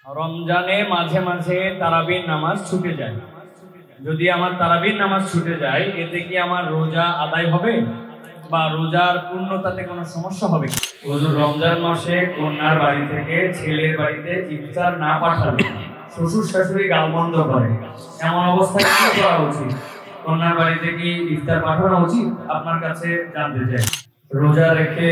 রমজানে মাঝে মাঝে তারাবির নামাজ ছুটে যায়। যদি আমার তারাবির নামাজ ছুটে যায়, এতে কি আমার রোজা আদায় হবে বা রোজার পূর্ণতাতে কোনো সমস্যা হবে? হুজুর, রমজান মাসে কন্যার বাড়ি থেকে ছেলের বাড়িতে ইফতার না পাঠালে শ্বশুর শাশুড়ি গালমন্দ করে, এমন অবস্থায় কি করা উচিত? কন্যার বাড়িতে কি ইফতার পাঠানো উচিত? আপনার কাছে জানতে চাই। রোজা রেখে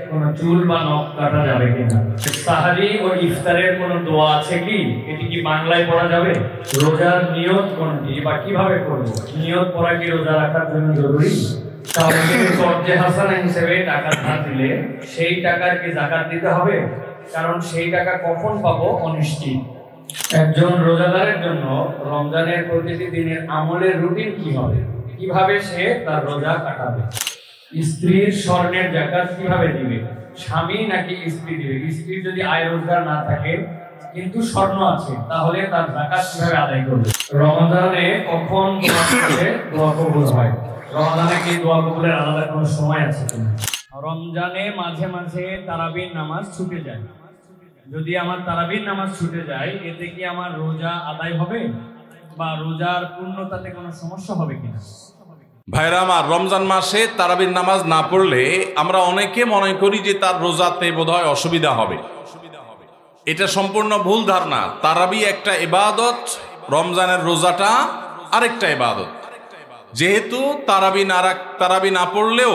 কোনো চুল বা নখ কাটা যাবে কিনা? সাহারি ও ইফতারের কোনো দোয়া আছে কি? এটি কি বাংলায় পড়া যাবে? রোজার নিয়ত কোনটি বা কিভাবে করব? নিয়ত পড়া কি রোজা রাখার জন্য জরুরি? তাহলে কর্জে হাসানা হিসেবে টাকা ধার দিলে সেই টাকার কি যাকাত দিতে হবে? কারণ সেই টাকা কখন পাবো অনিশ্চিত। একজন রোজাদারের জন্য রমজানের প্রতিটি দিনের আমলের রুটিন কি হবে? কিভাবে সে তার রোজা কাটাবে? স্ত্রীর স্বর্ণের যাকাত কিভাবে দিবে? স্বামী নাকি স্ত্রী দিবে? স্ত্রীর যদি আয় রোজগার না থাকে কিন্তু স্বর্ণ আছে, তাহলে তার যাকাত কিভাবে আদায় করবে? রমজানে কখন দোয়া কবুল হয়? রমজানে কি দোয়া কবুলের আলাদা কোনো সময় আছে কিনা? রমজানে মাঝে মাঝে তারাবির নামাজ ছুটে যায়। যদি আমার তারাবির নামাজ ছুটে যায়, এতে কি আমার রোজা আদায় হবে বা রোজার পূর্ণতাতে কোনো সমস্যা হবে কিনা? ভাইরা আমার, রমজান মাসে তারাবির নামাজ না পড়লে আমরা অনেকে মনে করি যে তার রোজাতে বোধহয় অসুবিধা হবে। এটা সম্পূর্ণ ভুল ধারণা। তারাবি একটা ইবাদত, রমজানের রোজাটা আরেকটা ইবাদত। যেহেতু তারাবি না পড়লেও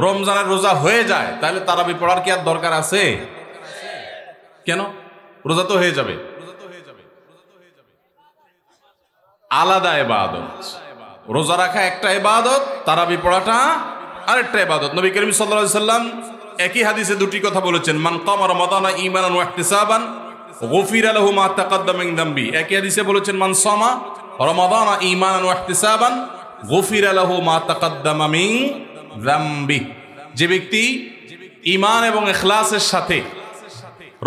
রমজানের রোজা হয়ে যায়, তাহলে তারাবি পড়ার কি আর দরকার আছে? কেন? রোজা তো হয়ে যাবে। আলাদা ইবাদত। রোজা রাখা একটা ইবাদত, তারাবি পড়াটা আরেকটা ইবাদত। নবী করিম সাল্লাল্লাহু আলাইহি সাল্লাম একই হাদিসে দুটি কথা বলেছেন, মান কামা রমাদানা ঈমানান ওয়া ইহতিসাবান গুফিরা লাহু মা তাকাদ্দামা মিন যামবি। একই হাদিসে বলেছেন, মান সামা রমাদানা ঈমানান ওয়া ইহতিসাবান গুফিরা লাহু মা তাকাদ্দামা মিন যামবি। যে ব্যক্তি ঈমান এবং ইখলাসের সাথে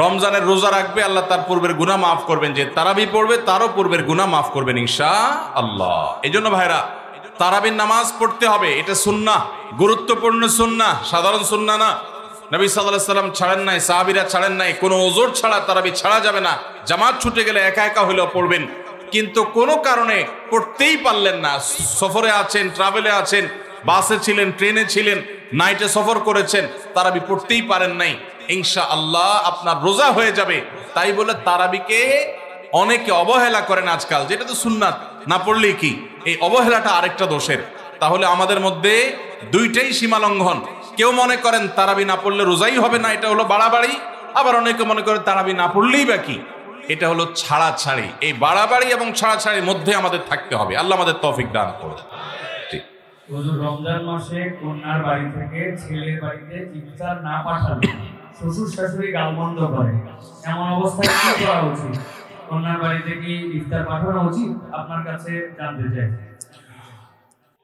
রমজানের রোজা রাখবে, আল্লাহ তার পূর্বের গুনাহ মাফ করবেন। যে তারাবি পড়বে তারও পূর্বের গুনাহ মাফ করবেন ইনশাআল্লাহ। এইজন্য ভাইরা, তারাবির নামাজ পড়তে হবে। এটা সুন্নাহ, গুরুত্বপূর্ণ সুন্নাহ, সাধারণ সুন্নাহ না। নবী সাল্লাল্লাহু আলাইহি সাল্লাম ছাড়েন নাই, সাহাবীরা ছাড়েন নাই। কোনো ওযর ছাড়া তারাবি ছাড়া যাবে না। জামাত ছুটে গেলে একা একা হলেও পড়বেন, কিন্তু কোনো কারণে পড়তেই পারলেন না, সফরে আছেন, ট্রাভেলে আছেন, বাসে ছিলেন, ট্রেনে ছিলেন, নাইটে সফর করেছেন, তারাবি পড়তেই পারেন নাই, ইনশাআল্লাহ আপনার রোজা হয়ে যাবে। তাই বলে তারাবিকে অনেকে অবহেলা করেন আজকাল, যেটা তো সুন্নাত, না পড়লেই কি? এই অবহেলাটা আরেকটা দোষের। তাহলে আমাদের মধ্যে দুইটাই সীমা লঙ্ঘন। কেউ মনে করেন তারাবি না পড়লে রোজাই হবে না, এটা হলো বাড়াবাড়ি। আবার অনেকে মনে করেন তারাবি না পড়লেই বা কি, এটা হলো ছাড়াছাড়ি। এই বাড়াবাড়ি এবং ছাড়াছাড়ির মধ্যে আমাদের থাকতে হবে। আল্লাহ আমাদের তৌফিক দান করুন। হুজুর, রমজান মাসে কন্যার বাড়ি থেকে ছেলের বাড়িতে ইফতার না পাঠালে শ্বশুর শাশুড়ি গালমন্দ করে, এমন অবস্থায় কি করা উচিত? কন্যার বাড়িতে কি ইফতার পাঠানো উচিত? আপনার কাছে জানতে চাই।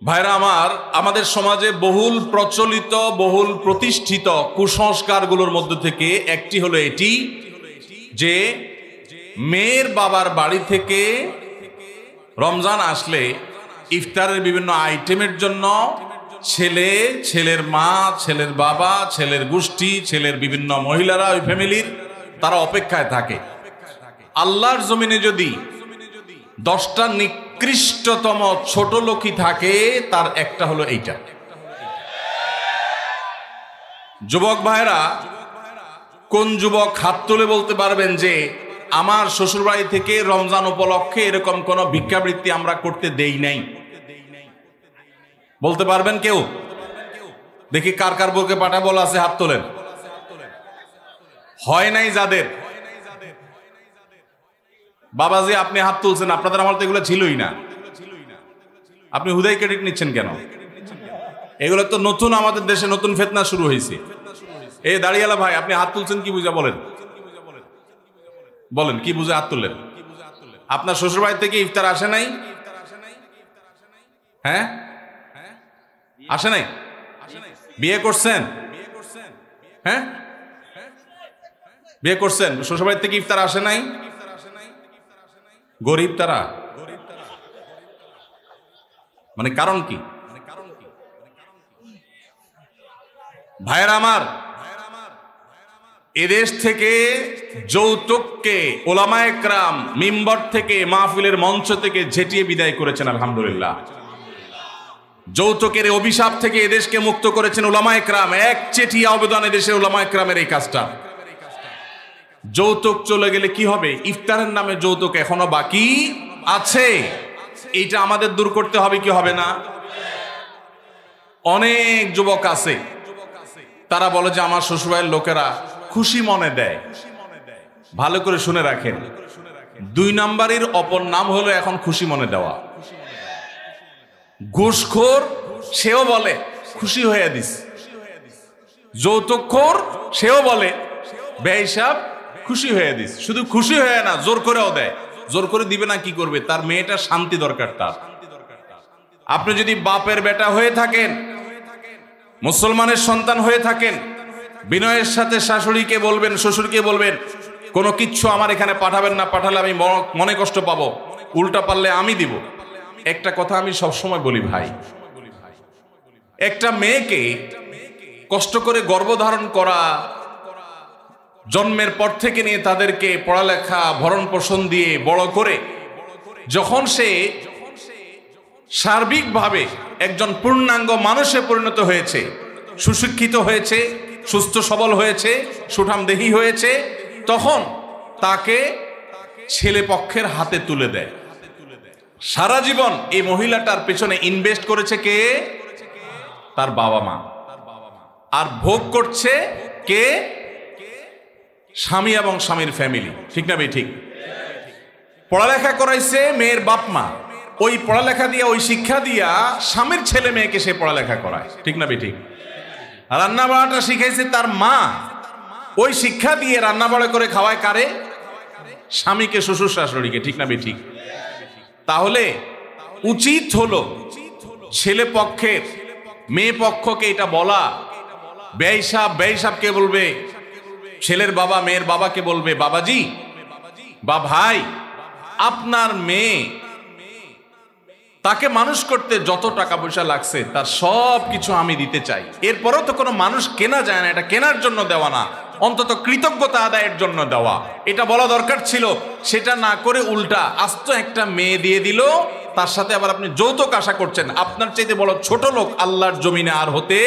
ভাইরা আমার, আমাদের সমাজে বহুল প্রচলিত, বহুল প্রতিষ্ঠিত কুসংস্কারগুলোর মধ্যে থেকে একটি হলো এটি যে মেয়ের বাবার বাড়ি থেকে রমজান আসলে ইফতারের বিভিন্ন আইটেমের জন্য ছেলে, ছেলের মা, ছেলের বাবা, ছেলের গোষ্ঠী, ছেলের বিভিন্ন মহিলারা, ওই ফ্যামিলির তারা অপেক্ষায় থাকে। আল্লাহর জমিনে যদি 10টা নিকৃষ্টতম ছোট লোকই থাকে, তার একটা হলো এইটা। যুবক ভাইরা, কোন যুবক হাত তুলে বলতে পারবেন যে আমার শ্বশুরবাড়ি থেকে রমজান উপলক্ষে এরকম কোন ভিক্ষাবৃত্তি আমরা করতে দেই নাই? বলতে পারবেন কেউ? দেখি কার কার বুকে পাটা বলা আছে, হাত তোলেন। হয় নাই যাদের। বাবাজি, আপনি হাত তুলছেন, আপনাদের আমার তো এগুলো ছিলই না। আপনি হুদাই ক্রেডিট নিচ্ছেন কেন? এগুলো তো নতুন, আমাদের দেশে নতুন ফিতনা শুরু হয়েছে। এই দাঁড়িয়ালা ভাই, আপনি হাত তুলছেন কি বুঝা? বলেন বলেন, কি বুঝে হাত তুললেন? আপনার শ্বশুরবাড়ি থেকে ইফতার আসে নাই? হ্যাঁ, আসে নাই? বিয়ে করছেন? হ্যাঁ, বিয়ে করছেন, শ্বশুরবাড়ি থেকে ইফতার আসে নাই? গরিব তারা, মানে কারণ কি? ভাইয়েরা আমার, এদেশ থেকে যৌতুককে ওলামায়ে কেরাম মিম্বর থেকে মাহফিলের মঞ্চ থেকে ঝেঁটিয়ে বিদায় করেছেন আলহামদুলিল্লাহ। যৌতুকের অভিশাপ থেকে এদেশকে মুক্ত করেছেন ওলামায়ে কেরাম। এক চেটিয়া অবদান এদেশের ওলামায়ে কেরামের এই কাজটা। যৌতুক চলে গেলে কি হবে? ইফতারের নামে যৌতুক এখনো বাকি আছে, এইটা আমাদের দূর করতে হবে কি হবে না? অনেক যুবক আছে, তারা বলে যে আমার শ্বশুরবাড়ির লোকেরা খুশি মনে দেয়। ভালো করে শুনে রাখেন, 2 নাম্বারের অপর নাম হলো এখন খুশি মনে দেওয়া। ঘুষখোর সেও বলে খুশি হয়ে দিস, যৌতুকখোর সেও বলে বেহিসাব খুশি হয়ে দিস। শুধু খুশি হয়ে না, জোর করেও দেয়। জোর করে দিবে না কি করবে? তার মেয়েটা শান্তি দরকার তার। আপনি যদি বাপের বেটা হয়ে থাকেন, মুসলমানের সন্তান হয়ে থাকেন, বিনয়ের সাথে শাশুড়িকে বলবেন, শ্বশুরকে বলবেন কোনো কিচ্ছু আমার এখানে পাঠাবেন না, পাঠালে আমি মনে কষ্ট পাবো, উল্টা পারলে আমি দিব। একটা কথা আমি সবসময় বলি ভাই, একটা মেয়েকে কষ্ট করে গর্ভধারণ করা, জন্মের পর থেকে নিয়ে তাদেরকে পড়ালেখা ভরণ পোষণ দিয়ে বড় করে যখন সে সার্বিকভাবে একজন পূর্ণাঙ্গ মানুষে পরিণত হয়েছে, সুশিক্ষিত হয়েছে, সুস্থ সবল হয়েছে, সুঠামদেহী হয়েছে, তখন তাকে ছেলে পক্ষের হাতে তুলে দেয়। সারা জীবন এই মহিলাটার পেছনে ইনভেস্ট করেছে কে? তার বাবা মা। আর ভোগ করছে কে? স্বামী এবং স্বামীর ফ্যামিলি। ঠিক না ভাই? ঠিক। পড়ালেখা করাইছে মেয়ের বাপ মা, ওই পড়ালেখা দিয়া, ওই শিক্ষা দিয়া স্বামীর ছেলে মেয়েকে সে পড়ালেখা করায়। ঠিক না ভাই? ঠিক। রান্না বাড়াটা শিখাইছে তার মা, ওই শিক্ষা দিয়ে রান্না বাড়া করে খাওয়ায় কারে? স্বামীকে, শ্বশুর শাশুড়িকে। ঠিক না ভাই? ঠিক। তাহলে উচিত হলো ছেলে পক্ষের মেয়ে পক্ষকে এটা বলা, বেহিসাবকে বলবে, ছেলের বাবা মেয়ের বাবাকে বলবে বাবাজি বা ভাই, আপনার মেয়ে তাকে মানুষ করতে যত টাকা পয়সা লাগছে তার সব কিছু আমি দিতে চাই। এরপরও তো কোনো মানুষ কেনা যায় না, এটা কেনার জন্য দেওয়া না, অন্তত কৃতজ্ঞতা আদায়ের জন্য দেওয়া, এটা বলা দরকার ছিল। সেটা না করে উল্টা আস্ত একটা মেয়ে দিয়ে দিল, তার সাথে আবার আপনি যৌতুক আশা করছেন। আপনার চাইতে বড় ছোট লোক আল্লাহর জমিনে আর হতে।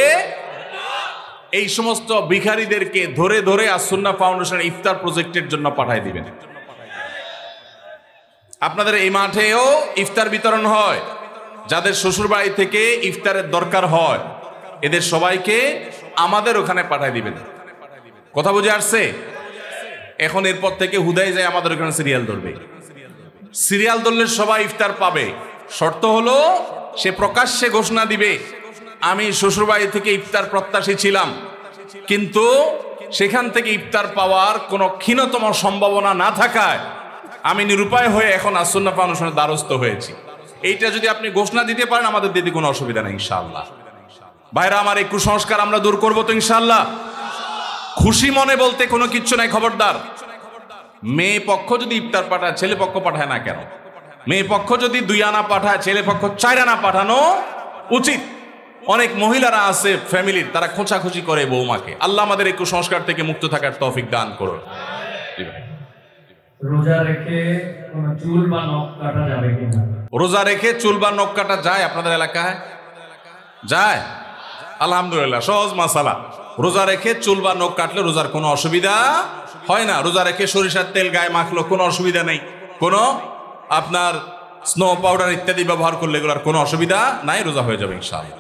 এই সমস্ত ভিখারীদেরকে ধরে ধরে আস-সুন্নাহ ফাউন্ডেশনের ইফতার প্রজেক্টের জন্য পাঠায় দিবেন। আপনাদের এই মাঠেও ইফতার বিতরণ হয়, যাদের শ্বশুর বাড়ি থেকে ইফতারের দরকার হয় এদের সবাইকে আমাদের ওখানে পাঠায় দিবেন। কথা বুঝে আসছে? এখন এরপর থেকে হুদাই যায় আমাদের ওখানে সিরিয়াল ধরবে। সিরিয়াল ধরলে সবাই ইফতার পাবে। শর্ত হলো সে প্রকাশ্যে ঘোষণা দিবে আমি শ্বশুর বাড়ি থেকে ইফতার প্রত্যাশী ছিলাম, কিন্তু সেখান থেকে ইফতার পাওয়ার কোনো ক্ষীণতম সম্ভাবনা না থাকায় আমি নিরুপায় হয়ে এখন আস-সুন্নাহ ফাউন্ডেশনের দ্বারস্থ হয়েছি। এইটা যদি আপনি ঘোষণা দিতে পারেন আমাদের দিতে কোনো অসুবিধা নেই ইনশাআল্লাহ। ভাইরা আমার, এই কুসংস্কার আমরা দূর করবো তো ইনশাআল্লাহ। খুশি মনে বলতে কোনো কিচ্ছু নাই। খবরদার, মেয়ে পক্ষ যদি ইফতার পাঠায় ছেলে পক্ষ পাঠায় না কেন? মেয়ে পক্ষ যদি 2 আনা পাঠায় ছেলে পক্ষ 4 আনা পাঠানো উচিত। অনেক মহিলারা আছে ফ্যামিলির, তারা খোঁচাখুচি করে বৌমাকে। আল্লাহ আমাদের এই কুসংস্কার থেকে মুক্ত থাকার তৌফিক দান করুন। রোজা রেখে চুল বা নখ কাটা যাবে কিনা? রোজা রেখে চুল বা নখ কাটা যায় আপনাদের এলাকায়? যায়? আলহামদুলিল্লাহ, সহজ মাসালা। রোজা রেখে চুল বা নখ কাটলে রোজার কোনো অসুবিধা হয় না। রোজা রেখে সরিষার তেল গায়ে মাখলো কোনো অসুবিধা নেই। কোনো আপনার স্নো পাউডার ইত্যাদি ব্যবহার করলে এগুলোর কোনো অসুবিধা নাই, রোজা হয়ে যাবে ইনশাআল্লাহ।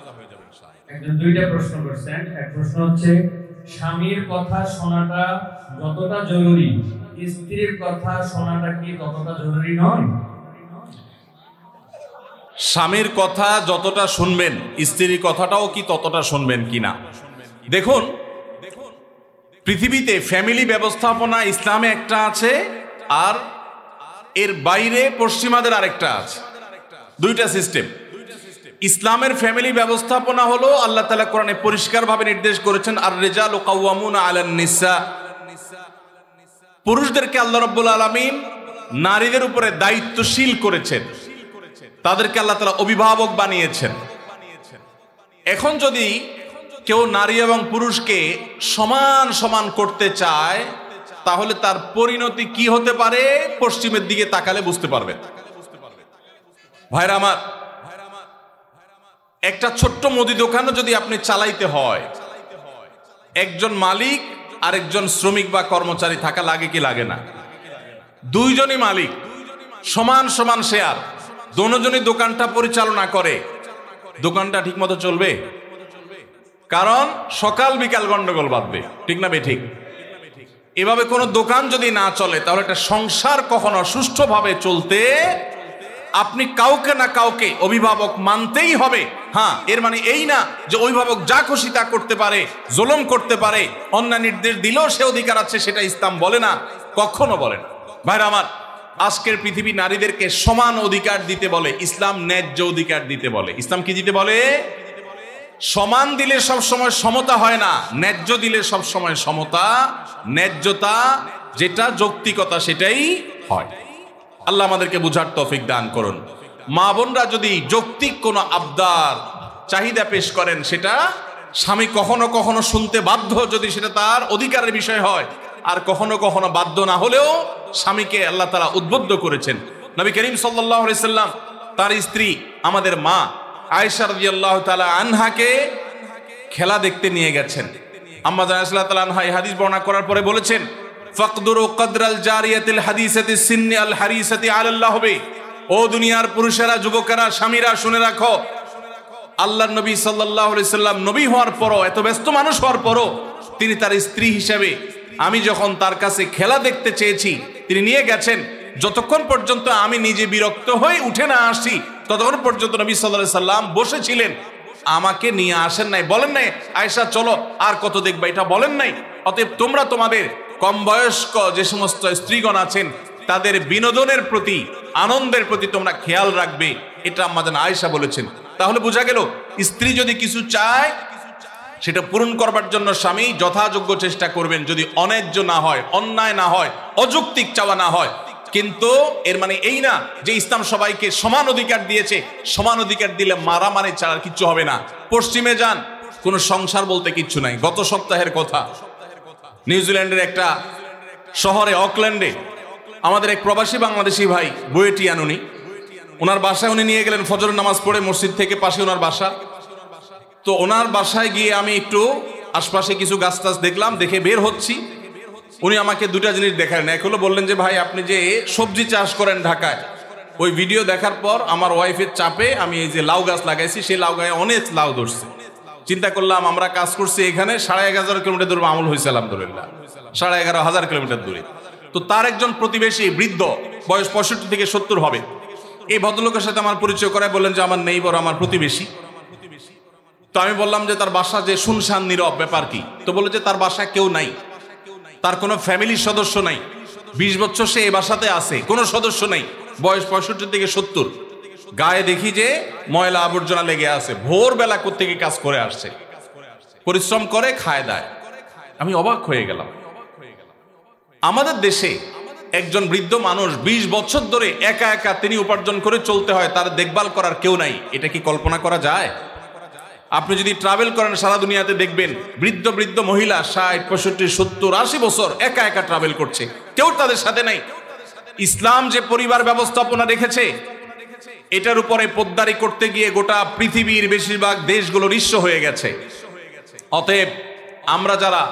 একজন 2টা প্রশ্ন করছেন। এক প্রশ্ন হচ্ছে স্বামীর কথা শোনাটা যতটা জরুরি, স্ত্রীর কথা শোনাটা কি ততটা জরুরি নয়? স্বামীর কথা যতটা শুনবেন স্ত্রীর কথাটাও কি ততটা শুনবেন কিনা? দেখুন, পৃথিবীতে ফ্যামিলি ব্যবস্থাপনা ইসলামে একটা আছে, আর এর বাইরে পশ্চিমাদের আরেকটা আছে। 2টা সিস্টেম। ইসলামের ফ্যামিলি ব্যবস্থাপনা হলো আল্লাহ তাআলা কোরআনে পরিষ্কারভাবে নির্দেশ করেছেন, আর রিজালু কাওয়ামুনা আলান নিসা। পুরুষদেরকে আল্লাহ রাব্বুল আলামিন নারীদের উপরে দায়িত্বশীল করেছেন, তাদেরকে আল্লাহ তাআলা অভিভাবক বানিয়েছেন। এখন যদি কেউ নারী এবং পুরুষকে সমান সমান করতে চায়, তাহলে তার পরিণতি কি হতে পারে পশ্চিমের দিকে তাকালে বুঝতে পারবেন। ভাইরা আমার, একটা ছোট্ট মুদি দোকানও যদি আপনি চালাইতে হয়, একজন মালিক আর একজন শ্রমিক বা কর্মচারী থাকা লাগে কি লাগে না? দুইজনই মালিক, সমান সমান শেয়ার, দুজনই দোকানটা পরিচালনা করে, দোকানটা ঠিক মতো চলবে? কারণ সকাল বিকাল গন্ডগোল বাঁধবে, ঠিক না বেঠিক? এভাবে কোনো দোকান যদি না চলে, তাহলে একটা সংসার কখনো সুষ্ঠুভাবে চলতে আপনি কাউকে না কাউকে অভিভাবক মানতেই হবে। হ্যাঁ, এর মানে এই না যে অভিভাবক যা খুশি তা করতে পারে, জুলুম করতে পারে, অন্যায় নির্দেশ দিলেও সে অধিকার আছে, সেটা ইসলাম বলে না, কখনো বলে না। ভাইরা আমার, আজকের পৃথিবী নারীদেরকে সমান অধিকার দিতে বলে, ইসলাম ন্যায্য অধিকার দিতে বলে। ইসলাম কি দিতে বলে? সমান দিলে সবসময় সমতা হয় না, ন্যায্য দিলে সবসময় সমতা, ন্যায্যতা যেটা যৌক্তিকতা সেটাই হয়। আল্লাহ আমাদেরকে বুঝার তৌফিক দান করুন। মা বোনরা যদি যৌক্তিক কোনো আবদার চাহিদা পেশ করেন, সেটা স্বামী কখনো কখনো শুনতে বাধ্য যদি সেটা তার অধিকারের বিষয় হয়, আর কখনো কখনো বাধ্য না হলেও স্বামীকে আল্লাহ তাআলা উদ্বুদ্ধ করেছেন। নবী করিম সাল্লাল্লাহু আলাইহি সাল্লাম তার স্ত্রী আমাদের মা আয়েশা রাদিয়াল্লাহু তাআলা আনহাকে খেলা দেখতে নিয়ে গেছেন। আম্মা জান রাদিয়াল্লাহু তাআলা আনহা এই হাদিস বর্ণনা করার পরে বলেছেন, ফাকদুরু কদরাল জারিয়াতিল হাদিসাতি সিন্নি আল হারিসাতি আলাল্লাহ বে। ও দুনিয়ার পুরুষেরা, যুবকেরা, স্বামীরা, শুনে রাখো, আল্লাহর নবী সাল্লাল্লাহু আলাইহি সাল্লাম নবী হওয়ার পরও, এত ব্যস্ত মানুষ হওয়ার পরও, তিনি তার স্ত্রী হিসেবে আমি যখন তার কাছে খেলা দেখতে চেয়েছি, তিনি নিয়ে গেছেন। যতক্ষণ পর্যন্ত আমি নিজে বিরক্ত হয়ে উঠে না আসি, ততক্ষণ পর্যন্ত নবী সাল্লাল্লাহু আলাইহি সাল্লাম বসেছিলেন, আমাকে নিয়ে আসেন নাই, বলেন নাই আয়েশা চলো আর কত দেখবা, এটা বলেন নাই। অতএব তোমরা তোমাদের কম বয়স্ক যে সমস্ত স্ত্রীগণ আছেন, তাদের বিনোদনের প্রতি, আনন্দের প্রতি তোমরা খেয়াল রাখবে, এটা আম্মা জান আয়েশা বলেছেন। তাহলে বোঝা গেল, স্ত্রী যদি কিছু চায় সেটা পূরণ করবার জন্য স্বামী যথাযোগ্য চেষ্টা করবেন, যদি অন্যায্য না হয়, অন্যায় না হয়, অযৌক্তিক চাওয়া না হয়। কিন্তু এর মানে এই না যে ইসলাম সবাইকে সমান অধিকার দিয়েছে, সমান অধিকার দিলে মারামারি ছাড়া কিচ্ছু হবে না। পশ্চিমে যান, কোনো সংসার বলতে কিচ্ছু নাই। গত সপ্তাহের কথা, নিউজিল্যান্ডের একটা শহরে অকল্যান্ডে আমাদের এক প্রবাসী বাংলাদেশি ভাই বুয়েটিয়ান, ওনার বাসায় উনি নিয়ে গেলেন ফজর নামাজ পড়ে, মসজিদ থেকে পাশে ওনার বাসা। তো ওনার বাসায় গিয়ে আমি একটু আশপাশে কিছু গাছ টাছ দেখলাম, দেখে বের হচ্ছি। উনি আমাকে দুটা জিনিস দেখালেন। এক হলো বললেন যে ভাই আপনি যে সবজি চাষ করেন ঢাকায়, ওই ভিডিও দেখার পর আমার ওয়াইফের চাপে আমি এই যে লাউ গাছ লাগাইছি, সেই লাউ গায়ে অনেক লাউ ধরছে। চিন্তা করলাম আমরা কাজ করছি এখানে 11,500 কিলোমিটার দূরে, আমল হয়েছে আলহামদুলিল্লাহ 11,500 কিলোমিটার দূরে। তো তার একজন প্রতিবেশী বৃদ্ধ, বয়স 65 থেকে 70 হবে, এই ভদ্রলোকের সাথে আমার পরিচয় করায় বললেন যে আমার নেইবর, আমার প্রতিবেশী। তো আমি বললাম যে তার বাসা যে শুনশান নীরব, ব্যাপার কি? তো বললো যে তার বাসায় কেউ নাই, তার কোনো ফ্যামিলির সদস্য নাই, 20 বছর সে এই বাসাতে আছে, কোনো সদস্য নাই, বয়স 65 থেকে 70, গায়ে দেখি যে ময়লা আবর্জনা লেগে আছে, ভোরবেলা কোত্থেকে কাজ করে আসছে, পরিশ্রম করে খায় দায়। আমি অবাক হয়ে গেলাম। আমাদের দেশে একজন বৃদ্ধ মানুষ 20 বছর ধরে একা একা তিনি উপার্জন করে চলতে হয়, তার দেখভাল করার কেউ নাই, এটা কি কল্পনা করা যায়? আপনি যদি ট্রাভেল করেন সারা দুনিয়াতে দেখবেন বৃদ্ধ বৃদ্ধ মহিলা 60, 65, 70, 80 বছর একা একা ট্রাভেল করছে, কেউ তাদের সাথে নাই। ইসলাম যে পরিবার ব্যবস্থাপনা রেখেছে, এটার উপরে পোদ্দারি করতে গিয়ে গোটা পৃথিবীর বেশিরভাগ দেশগুলো নিঃস্ব হয়ে গেছে। অতএব আমরা যারা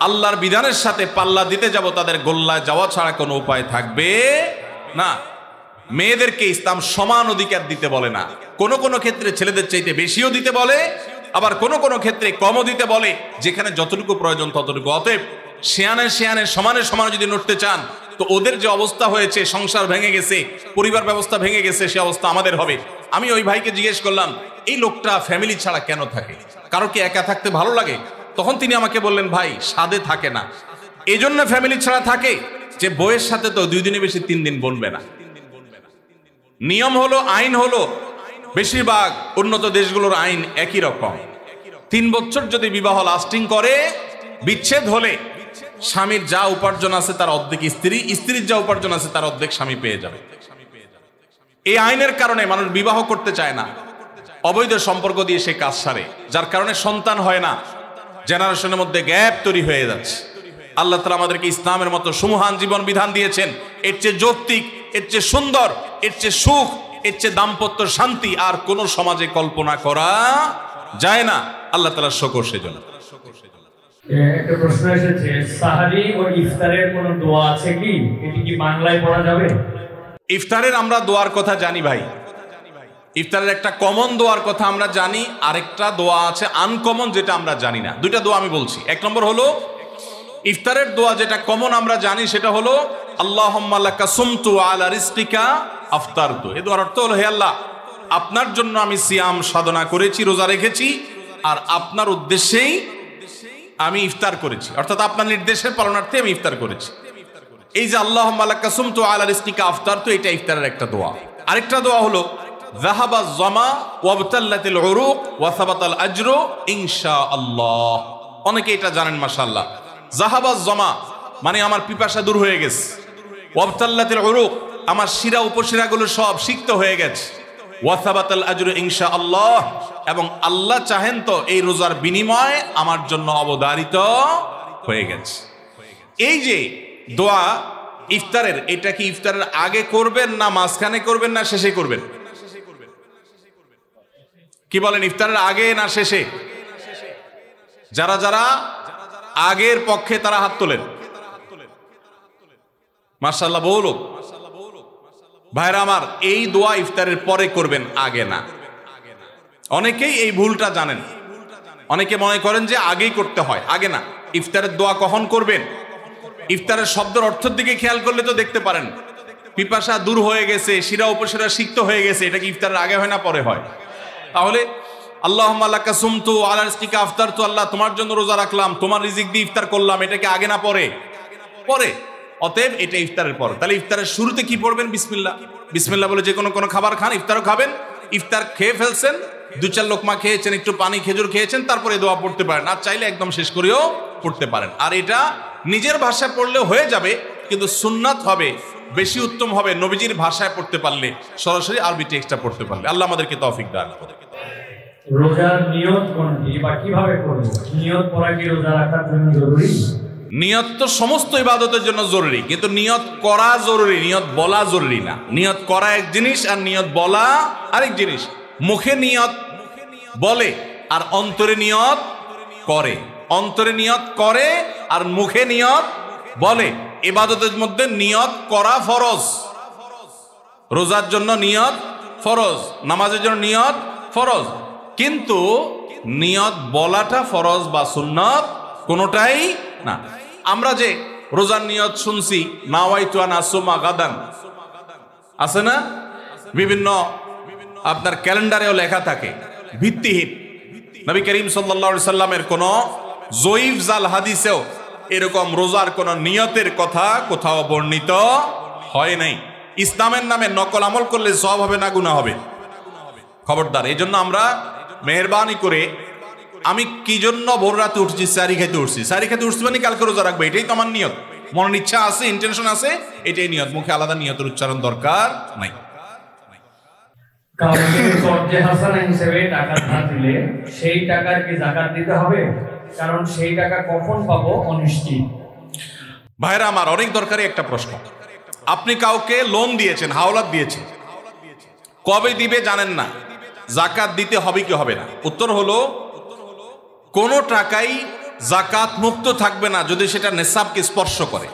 আল্লাহর বিধানের সাথে পাল্লা দিতে যাব, তাদের গোল্লায় যাওয়া ছাড়া কোনো উপায় থাকবে না। মেয়েদেরকে ইসলাম সমান অধিকার দিতে বলে না, কোন কোন ক্ষেত্রে ছেলেদের চাইতে বেশিও দিতে বলে, আবার কোন কোন ক্ষেত্রে কমও দিতে বলে, যেখানে যতটুকু প্রয়োজন ততটুকু। অতএব শিয়ানে শিয়ানে সমানে সমানে যদি নড়তে চান, তো ওদের যে অবস্থা হয়েছে, সংসার ভেঙে গেছে, পরিবার ব্যবস্থা ভেঙে গেছে, সে অবস্থা আমাদের হবে। আমি ওই ভাইকে জিজ্ঞেস করলাম, এই লোকটা ফ্যামিলি ছাড়া কেন থাকে? কারো কি একা থাকতে ভালো লাগে? তখন তিনি আমাকে বললেন, ভাই স্বাদে থাকে না, এই জন্য ফ্যামিলি ছাড়া থাকে যে বইয়ের সাথে তো 2 দিনে বেশি 3 দিন বনবে না। নিয়ম হলো, আইন হলো, বেশিরভাগ উন্নত দেশগুলোর আইন একই রকম। 3 বছর যদি বিবাহ লাস্টিং করে, বিচ্ছেদ হলে স্বামীর যা উপার্জন আছে তার অর্ধেক স্ত্রী, স্ত্রীর যা উপার্জন আছে তার অর্ধেক স্বামী পেয়ে যাবে। এই আইনের কারণে মানুষ বিবাহ করতে চায় না। অবৈধ সম্পর্ক দিয়ে সে কাজ সারে, যার কারণে সন্তান হয় না, জেনারেশনের মধ্যে গ্যাপ তৈরি হয়ে যাচ্ছে। আল্লাহ তাআলা আমাদেরকে ইসলামের মতো সুমহান জীবন বিধান দিয়েছেন, এর চেয়ে যৌক্তিক, এর চেয়ে সুন্দর, এর চেয়ে সুখ, এর চেয়ে দাম্পত্য শান্তি আর কোন সমাজে কল্পনা করা যায় না। আল্লাহ তাআলার শুকর সেজন্য। একটা প্রশ্ন এসেছে, সাহারি ও ইফতারের কোনো দোয়া আছে কি? এটি কি বাংলায় পড়া যাবে? ইফতারের আমরা দোয়ার কথা জানি ভাই, ইফতারের একটা কমন দোয়ার কথা আমরা জানি, আরেকটা দোয়া আছে আনকমন যেটা আমরা জানি না। দুইটা দোয়া আমি বলছি। এক নম্বর হলো ইফতারের দোয়া, যেটা কমন আমরা জানি, সেটা হলো আল্লাহুম্মা লাকা সুমতু আলা রিজকিকা আফতারতু। এই দোয়ার অর্থ হলো, হে আল্লাহ, আপনার জন্য আমি সিয়াম সাধনা করেছি, রোজা রেখেছি, আর আপনার উদ্দেশ্যেই আমি ইফতার করেছি, অর্থাৎ আপনার নির্দেশের পালনার্থে আমি ইফতার করেছি। এই যে আল্লাহুম্মা লাকা সুমতু আলা রিজকিকা আফতারতু, এটা ইফতারের একটা দোয়া। আরেকটা দোয়া হলো যাহাবা যামা ওয়াবতাল্লাতিল উরুক ওয়া সাবাতাল আজরু ইনশাআল্লাহ। অনেকে এটা জানেন মাশাআল্লাহ। যাহাবা যামা মানে আমার পিপাসা দূর হয়ে গেছে, ওয়াবতাল্লাতিল উরুক আমার শিরা উপশিরাগুলো সব সিক্ত হয়ে গেছে, ওয়া সাবাতাল আজরু ইনশাআল্লাহ এবং আল্লাহ চাহেন তো এই রোজার বিনিময় আমার জন্য অবধারিত হয়ে গেছে। এই যে দোয়া ইফতারের, এটা কি ইফতারের আগে করবেন না মাঝখানে করবেন না শেষে করবেন? কি বলেন, ইফতারের আগে না শেষে? যারা যারা আগের পক্ষে তারা হাত তোলেন। মাশাআল্লাহ, বহু লোক। ভাইরা আমার, এই দোয়া ইফতারের পরে করবেন, আগে না। অনেকেই এই ভুলটা জানেন, অনেকে মনে করেন যে আগেই করতে হয়, আগে না। ইফতারের দোয়া কখন করবেন? ইফতারের শব্দের অর্থের দিকে খেয়াল করলে তো দেখতে পারেন পিপাসা দূর হয়ে গেছে, শিরা উপশিরা সিক্ত হয়ে গেছে, এটা কি ইফতারের আগে হয় না পরে হয়? তাহলে আল্লাহুম্মা লাকা সুমতু আলা রিজকিকা আফতারতু, আল্লাহ তোমার জন্য রোজা রাখলাম, তোমার রিজিক দিয়ে ইফতার করলাম, এটা কি আগে না পরে? পরে। অতএব এটা ইফতারের পর। তাহলে ইফতারের শুরুতে কি পড়বেন? বিসমিল্লাহ। বিসমিল্লাহ বলে যে কোনো খাবার খান, ইফতারও খাবেন। ইফতার খেয়ে ফেলছেন, 2-4 লোকমা খেয়েছেন, একটু পানি খেজুর খেয়েছেন, তারপরে দোয়া পড়তে পারেন, আর চাইলে একদম শেষ করেও পড়তে পারেন। আর এটা নিজের ভাষায় পড়লেও হয়ে যাবে, কিন্তু সুন্নাত হবে, বেশি উত্তম হবে নবীজির ভাষায় পড়তে পারলে, সরাসরি আরবি টেক্সটটা পড়তে পারলে। আল্লাহ আমাদেরকে তৌফিক দান করুন। রোজার নিয়ত কোনটি বা কিভাবে করব? নিয়ত করা কি রোজা রাখার জন্য জরুরি? নিয়ত তো সমস্ত ইবাদতের জন্য জরুরি, কিন্তু নিয়ত করা জরুরি, নিয়ত বলা জরুরি না। নিয়ত করা এক জিনিস আর নিয়ত বলা আরেক জিনিস। মুখে নিয়ত বলে আর অন্তরে নিয়ত করে, অন্তরে নিয়ত করে আর মুখে নিয়ত বলে। ইবাদতের মধ্যে নিয়ত করা ফরজ। রোজার জন্য নিয়ত ফরজ, নামাজের জন্য নিয়ত ফরজ, কিন্তু নিয়ত বলাটা ফরজ বা সুন্নাত কোনোটাই না। আমরা যে রোজার নিয়ত শুনছি, নাওয়াইতু আন আসুমা গাদান, আছে না? বিভিন্ন আপনার ক্যালেন্ডারেও লেখা থাকে, ভিত্তিহীন। নবী করিম সাল্লাল্লাহু আলাইহি সাল্লামের কোন জয়ীফ জাল হাদিসেও এরকম রোজার কোন নিয়তের কথা কোথাও বর্ণিত হয় নাই। ইসলামের নামে নকল আমল করলে সওয়াব হবে না গুনাহ হবে? খবরদার। এই জন্য আমরা মেহেরবানি করে, আমি কি জন্য ভোর রাতে উঠছি? সারি খেতে উঠছি। সারি খেতে উঠছি মানে কালকে রোজা রাখবো, এটাই তো আমার নিয়ত। মনের ইচ্ছা আছে, ইন্টেনশন আছে, এটাই নিয়ত। মুখে আলাদা নিয়তের উচ্চারণ দরকার নাই। কাউকে কর্জে হাসানা হিসেবে টাকা ধার দিলে সেই টাকার কি যাকাত দিতে হবে? কারণ সেই টাকা কখন পাবো অনিশ্চিত। ভাইরা আমার, অনেক দরকারি একটা প্রশ্ন। আপনি কাউকে লোন দিয়েছেন, হাওলাত দিয়েছেন, কবে দিবে জানেন না, যাকাত দিতে হবে কি হবে না? উত্তর হলো, কোন টাকাই যাকাত মুক্ত থাকবে না যদি সেটা নেসাবকে স্পর্শ করে।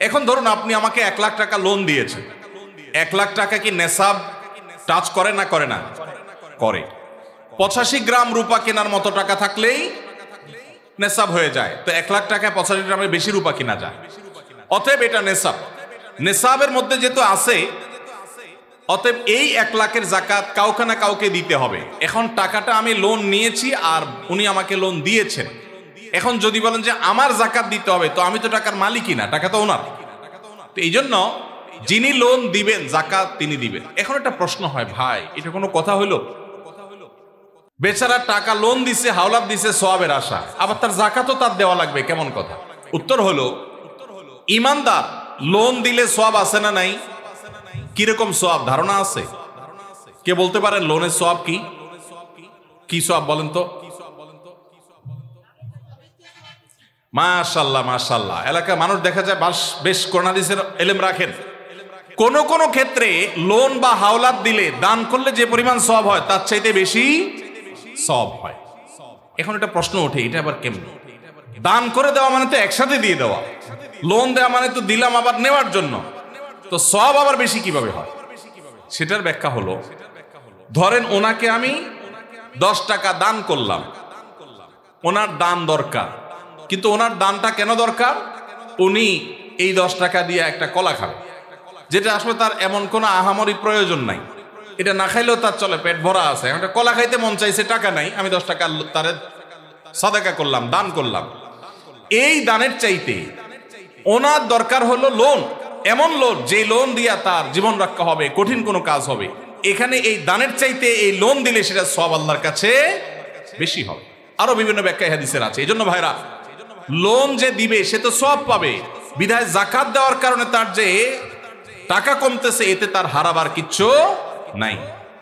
এখন ধরুন আপনি আমাকে 1 লাখ টাকা লোন দিয়েছেন, 1 লাখ টাকা কি নেসাব টাচ করে না করে না? করে। 85 গ্রাম রূপা কেনার মতো টাকা থাকলেই নেসাব হয়ে যায়। তো 1 লাখ টাকায় 85 গ্রামের বেশি রূপা কিনা যায়, অতএব এটা নেসাব। নেসাবের মধ্যে যেহেতু আছে, অতএব এই 1 লাখের যাকাত কাউকে না কাউকে দিতে হবে। এখন টাকাটা আমি লোন নিয়েছি আর উনি আমাকে লোন দিয়েছেন। এখন যদি বলেন যে আমার যাকাত দিতে হবে, তো আমি তো টাকার মালিকই না, টাকা তো ওনার। তো এই জন্য যিনি লোন দিবেন যাকাত তিনি দিবেন। এখন একটা প্রশ্ন হয়, ভাই এটা কোনো কথা হইলো? বেচারা টাকা লোন দিছে, হাওলাত দিছে সওয়াবের আশা, আবার তার যাকাতও তার দেওয়া লাগবে, কেমন কথা? উত্তর হলো, ইমানদার লোন দিলে সওয়াব আছে না নাই? কিরকম সওয়াব ধারণা আছে? কে বলতে পারেন লোনের সওয়াব কি? কি সওয়াব বলেন তো? মাশাআল্লাহ মাশাআল্লাহ। এলাকায় মানুষ দেখা যায় বেশ কোরআন হাদিসের ইলম রাখেন। কোন কোন ক্ষেত্রে লোন বা হাওলাত দিলে দান করলে যে পরিমাণ সওয়াব হয় তার চাইতে বেশি সওয়াব হয়। এখন একটা প্রশ্ন ওঠে, এটা আবার কেমন? দান করে দেওয়া মানে তো একসাথে দিয়ে দেওয়া, লোন দেওয়া মানে তো দিলাম আবার নেওয়ার জন্য, তো সওয়াব আবার বেশি কিভাবে হয়? সেটার ব্যাখ্যা হলো, ধরেন ওনাকে আমি 10 টাকা দান করলাম, ওনার দান দরকার, কিন্তু ওনার দানটা কেন দরকার? উনি এই 10 টাকা দিয়ে একটা কলা খাবে, যেটা আসলে তার এমন কোনো আহামরি প্রয়োজন নাই, এটা না খাইলেও তার চলে, পেট ভরা আছে, একটা কলা খাইতে মন চাইছে, টাকা নাই, আমি 10 টাকা তারে সাদাকা করলাম, দান করলাম। এই দানের চাইতে ওনার দরকার হলো লোন, এমন লোন যে লোন দিয়া তার জীবন রক্ষা হবে, কঠিন কোনো কাজ হবে। এখানে এই দানের চাইতে এই লোন দিলে সেটা সওয়াব আল্লাহর কাছে বেশি হবে। আরো বিভিন্ন ব্যাখ্যা হাদিসের আছে। এই জন্য ভাইরা, লোন যে দিবে সে তো সওয়াব পাবে, বিধায় যাকাত দেওয়ার কারণে তার যে টাকা কমতেছে এতে তার হারাবার কিচ্ছু নাই,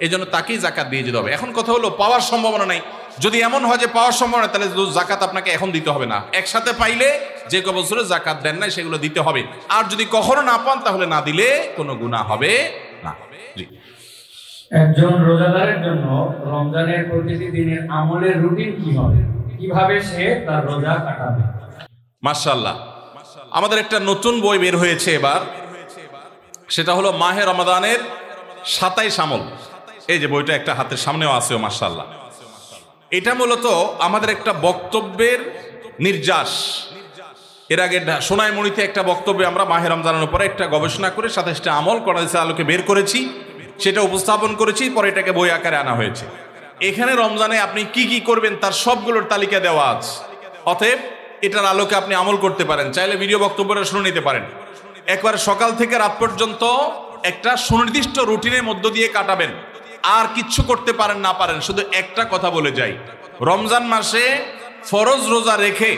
এই জন্য তাকেই যাকাত দিয়ে যেতে হবে। এখন কথা হলো, পাওয়ার সম্ভাবনা নাই, যদি এমন হয় যে পাওয়ার সম্ভাবনা, তাহলে যাকাত আপনাকে এখন দিতে হবে না, একসাথে পাইলে যে ক বছরে যাকাত দেন নাই সেগুলো দিতে হবে। আর যদি কখনো না পান তাহলে না দিলে কোনো গুনাহ হবে না। জি। একজন রোজাদারের জন্য রমজানের প্রতিটি দিনের আমলের রুটিন কি হবে, কিভাবে সে তার রোজা কাটাবে? মাশাআল্লাহ, আমাদের একটা নতুন বই বের হয়েছে এবার, সেটা হলো মাহে রমাদানের 27 আমল। এই যে বইটা একটা হাতের সামনেও আছে, মাশাআল্লাহ। এটা মূলত আমাদের একটা বক্তব্যের নির্যাস। এর আগে সোনাইমুড়িতে একটা বক্তব্যে আমরা মাহে রমজানের উপরে একটা গবেষণা করে 27টা আমল কোরআনের আলোকে বের করেছি, সেটা উপস্থাপন করেছি, পরে এটাকে বই আকারে আনা হয়েছে। এখানে রমজানে আপনি কি কি করবেন তার সবগুলোর তালিকা দেওয়া আছে। অতএব এটার আলোকে আপনি আমল করতে পারেন, চাইলে ভিডিও বক্তব্যটা শুনে নিতে পারেন। একবার সকাল থেকে রাত পর্যন্ত একটা সুনির্দিষ্ট রুটিনের মধ্য দিয়ে কাটাবেন, আর কিচ্ছু করতে পারেন না পারেন, শুধু একটা কথা বলে যাই, রমজান মাসে ফরজ রোজা রেখে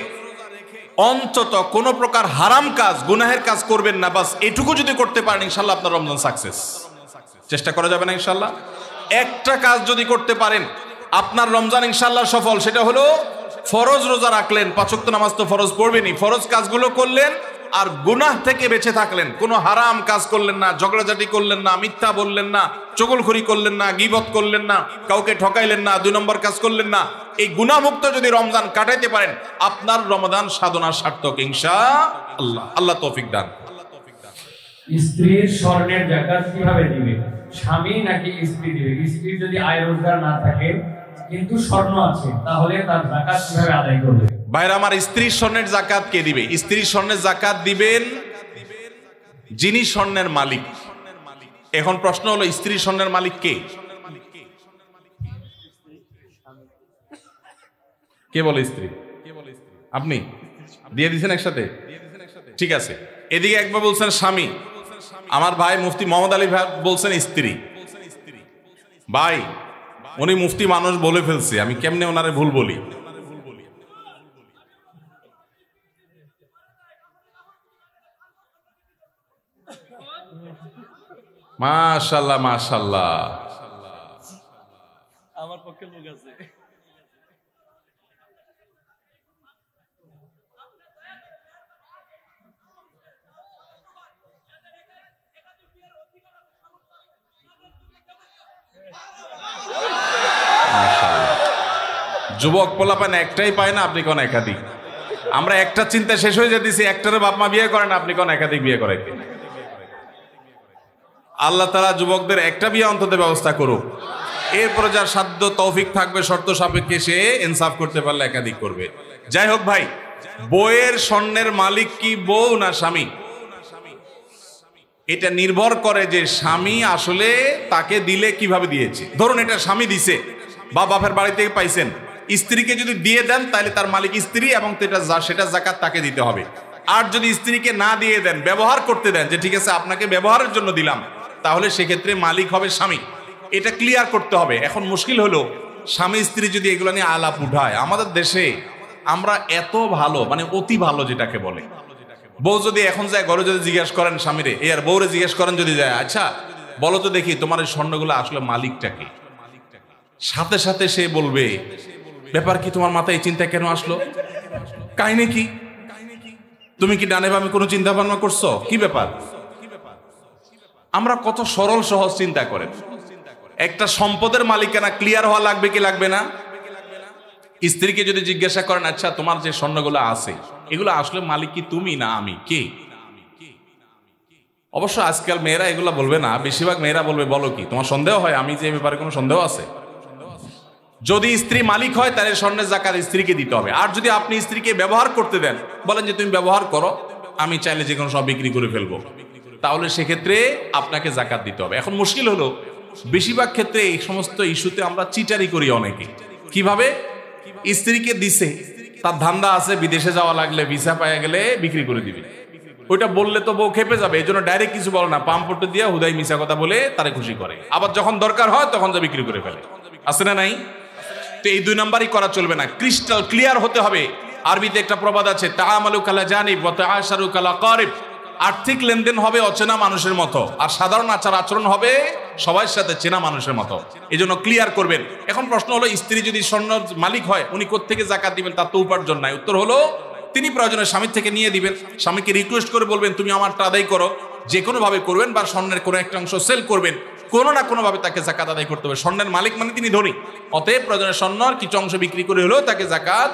অন্তত কোনো প্রকার হারাম কাজ, গুনাহের কাজ করবেন না। বাস এটুকু যদি করতে পারেন, ইনশাল্লাহ আপনার রমজান সাকসেস। চেষ্টা করা যাবে না ইনশাল্লাহ? একটা কাজ যদি করতে পারেন আপনার রমজান ইনশাল্লাহ সফল। সেটা হলো ফরজ রোজা রাখলেন, 5 ওয়াক্ত নামাজ তো ফরজ পড়বেনই, ফরজ কাজগুলো করলেন, আর গুনাহ থেকে বেঁচে থাকলেন, কোনো হারাম কাজ করলেন না, ঝগড়াঝাটি করলেন না, মিথ্যা বললেন না, চগলখড়ি করলেন না, গীবত করলেন না, কাউকে ঠকাইলেন না, 2 নম্বর কাজ করলেন না। এই গুনাহমুক্ত যদি রমজান কাটাইতে পারেন, আপনার রমজান সাধনার সার্থক ইনশাআল্লাহ। আল্লাহ তৌফিক দান। স্ত্রীর স্বর্ণের যাকাত কিভাবে দিবে? স্বামী নাকি স্ত্রী দিবে? স্ত্রীর যদি আয় রোজগার না থাকে কিন্তু স্বর্ণ আছে, তাহলে তার যাকাত কিভাবে আদায় করবে? ভাইরা আমার, স্ত্রীর স্বর্ণের যাকাত কে দিবে? স্ত্রীর স্বর্ণের যাকাত দিবেন যিনি স্বর্ণের মালিক। এখন প্রশ্ন হলো, স্ত্রীর স্বর্ণের মালিক কে? কে বলে স্ত্রী? আপনি দিয়ে দিয়েছেন একসাথে? ঠিক আছে, এদিকে একবার বলছেন স্বামী, আমার ভাই মুফতি মোহাম্মদ আলী ভাই বলছেন স্ত্রী। ভাই, উনি মুফতি মানুষ বলে ফেলছে, আমি কেমনে ওনারে ভুল বলি? মাশাআল্লাহ মাশাআল্লাহ, আমার পক্ষে লোক আছে। যুবক পোলাপান একটাই পায় না, আপনি কোন একাধিক? আমরা একটা চিন্তা শেষ হয়ে যেতেছি, একটারে বাপ মা বিয়ে করেন, আপনি কোন একাধিক বিয়ে করেন? আল্লাহ তাআলা যুবকদের একটা বিয়ে অন্তত ব্যবস্থা করুক, এরপরে যার সাধ্য তৌফিক থাকবে শর্ত সাপেক্ষে সে ইনসাফ করতে পারলে একাধিক করবে। যাই হোক ভাই, বউয়ের স্বর্ণের মালিক কি বউ না স্বামী? এটা নির্ভর করে যে স্বামী আসলে তাকে দিলে কিভাবে দিয়েছে। ধরুন এটা স্বামী দিছে বা বাপের বাড়ি থেকে পাইছেন, স্ত্রীকে যদি দিয়ে দেন তাহলে তার মালিক স্ত্রী, এবং সেটা যাকাত তাকে দিতে হবে। আর যদি স্ত্রীকে না দিয়ে দেন, ব্যবহার করতে দেন, যে ঠিক আছে আপনাকে ব্যবহারের জন্য দিলাম, তাহলে সেক্ষেত্রে মালিক হবে স্বামী। এটা ক্লিয়ার করতে হবে। এখন মুশকিল হলো, স্বামী স্ত্রী যদি এগুলো নিয়ে আলাপ উঠায়, আমাদের দেশে আমরা এত ভালো, মানে অতি ভালো যেটাকে বলে, বউ যদি এখন যায় ঘরে যদি জিজ্ঞেস করেন স্বামীরে, আর বউরে জিজ্ঞেস করেন যদি যায়, আচ্ছা বলো তো দেখি তোমার এই স্বর্ণগুলো আসলে মালিকটাকে? সাথে সাথে সে বলবে, ব্যাপার কি, তোমার মাথায় এই চিন্তা কেন আসলো, কাহিনী কি, তুমি কি ডানে বামে কোনো চিন্তা ভাবনা করছো, কি ব্যাপার? আমরা কত সরল সহজ চিন্তা করেন। একটা সম্পদের মালিকানা ক্লিয়ার হওয়া লাগবে কি লাগবে না? স্ত্রীকে যদি জিজ্ঞাসা করেন, আচ্ছা তোমার যে স্বর্ণগুলো আছে এগুলো আসলে মালিক কি তুমি না আমি, কে? অবশ্য আজকাল মেয়েরা এগুলো বলবে না, বেশিরভাগ মেয়েরা বলবে, বলো কি, তোমার সন্দেহ হয় আমি যে ব্যাপারে কোনো সন্দেহ আছে? যদি স্ত্রী মালিক হয় তাহলে স্বর্ণের জাকাত স্ত্রীকে দিতে হবে। আর যদি আপনি স্ত্রীকে ব্যবহার করতে দেন, বলেন যে তুমি ব্যবহার করো, আমি চাইলে যে কোনো সব বিক্রি করে ফেলবো, তাহলে সেক্ষেত্রে আপনাকে জাকাত দিতে হবে। এখন মুশকিল হলো, বেশিরভাগ ক্ষেত্রে এই সমস্ত ইস্যুতে আমরা চিটারি করি অনেকে। কিভাবে? স্ত্রীকে দিছে, তার ধান্দা আছে বিদেশে যাওয়া লাগলে ভিসা পাওয়া গেলে বিক্রি করে দিবে, ওইটা বললে তো বউ খেপে যাবে, এই জন্য ডাইরেক্ট কিছু বলে না, পাম্পট দিয়ে হুদাই মিশা কথা বলে তারে খুশি করে। আবার যখন দরকার হয় তখন যা বিক্রি করে ফেলে, আছে না নাই? তো এই দুই নাম্বারই করা চলবে না, ক্রিস্টাল ক্লিয়ার হতে হবে। আরবিতে একটা প্রবাদ আছে, তাআমালু কালা জানিব ওয়া তাআশারু কালা কারিব। আর্থিক লেনদেন হবে অচেনা মানুষের মতো, আর সাধারণ আচার আচরণ হবে সবার সাথে চেনা মানুষের মতো। এই জন্য ক্লিয়ার করবেন। এখন প্রশ্ন হলো, স্ত্রী যদি স্বর্ণ মালিক হয় উনি কোত্থেকে জাকাত দিবেন? তার তো উপার্জন নাই। উত্তর হলো, তিনি প্রয়োজনে স্বামীর থেকে নিয়ে দিবেন। স্বামীকে রিকোয়েস্ট করে বলবেন, তুমি আমারটা আদায় করো, যে কোনো ভাবে করবেন, বা স্বর্ণের কোনো একটা অংশ সেল করবেন, কোনো না কোনো ভাবে তাকে জাকাত আদায় করতে হবে। স্বর্ণের মালিক মানে তিনি ধনী, অতএব প্রয়োজনে স্বর্ণের কিছু অংশ বিক্রি করে হলেও তাকে জাকাত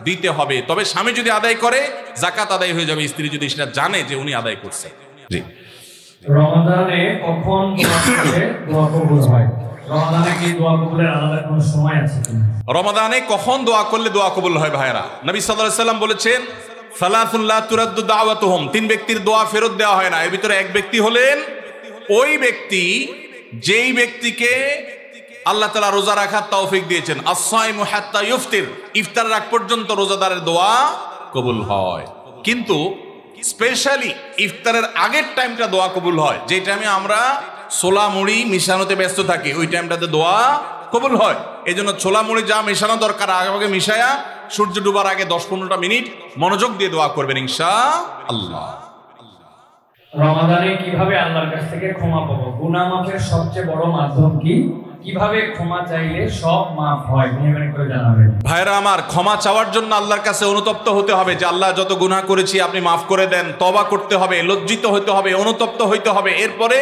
দিতে হবে। তবে স্বামী যদি আদায় করে জাকাত আদায় হয়ে যাবে, স্ত্রী যদি সেটা জানে যে উনি আদায় করছে। জি। রমাদানে কখন দোয়া করলে দোয়া কবুল হয়? রমাদানে কি দোয়া কবুলের আলাদা কোনো সময় আছে কিনা? রমাদানে কখন দোয়া করলে দোয়া কবুল হয় ভাইরা? নবী সাল্লাল্লাহু আলাইহি সাল্লাম বলেছেন, সালাতুন লা তুরাদ্দু দাওয়াতুহুম, তিন ব্যক্তির দোয়া ফেরত দেওয়া হয় না। এর ভিতরে এক ব্যক্তি হলেন ওই ব্যক্তি যেই ব্যক্তিকে আল্লাহ তাআলা রোজা রাখার তৌফিক দিয়েছেন। as-সাইমু হাত্তা ইফতির, ইফতার আগ পর্যন্ত রোজাদারের দোয়া কবুল হয়। কিন্তু স্পেশালি ইফতারের আগের টাইমটা দোয়া কবুল হয়, যে টাইমে আমরা ছোলা মুড়ি মিশানোতে ব্যস্ত থাকি, ওই টাইমটাতে দোয়া কবুল হয়। এই জন্য ছোলা মুড়ি যা মিশানো দরকার আগে মিশায়া সূর্য ডুবার আগে 10-15টা মিনিট মনোযোগ দিয়ে দোয়া করবেন ইনশাআল্লাহ। রমাদানে কিভাবে আল্লাহর কাছ থেকে ক্ষমা পাবো? গুনাহ মাফের সবচেয়ে বড় মাধ্যম কি? কিভাবে ক্ষমা চাইলে সব মাফ হয়, মেহরবানি করে জানাবেন। ভাইরা আমার, ক্ষমা চাওয়ার জন্য আল্লাহর কাছে অনুতপ্ত হতে হবে, যে আল্লাহ যত গুনাহ করেছি আপনি মাফ করে দেন। তওবা করতে হবে, লজ্জিত হতে হবে, অনুতপ্ত হইতে হবে। এরপরে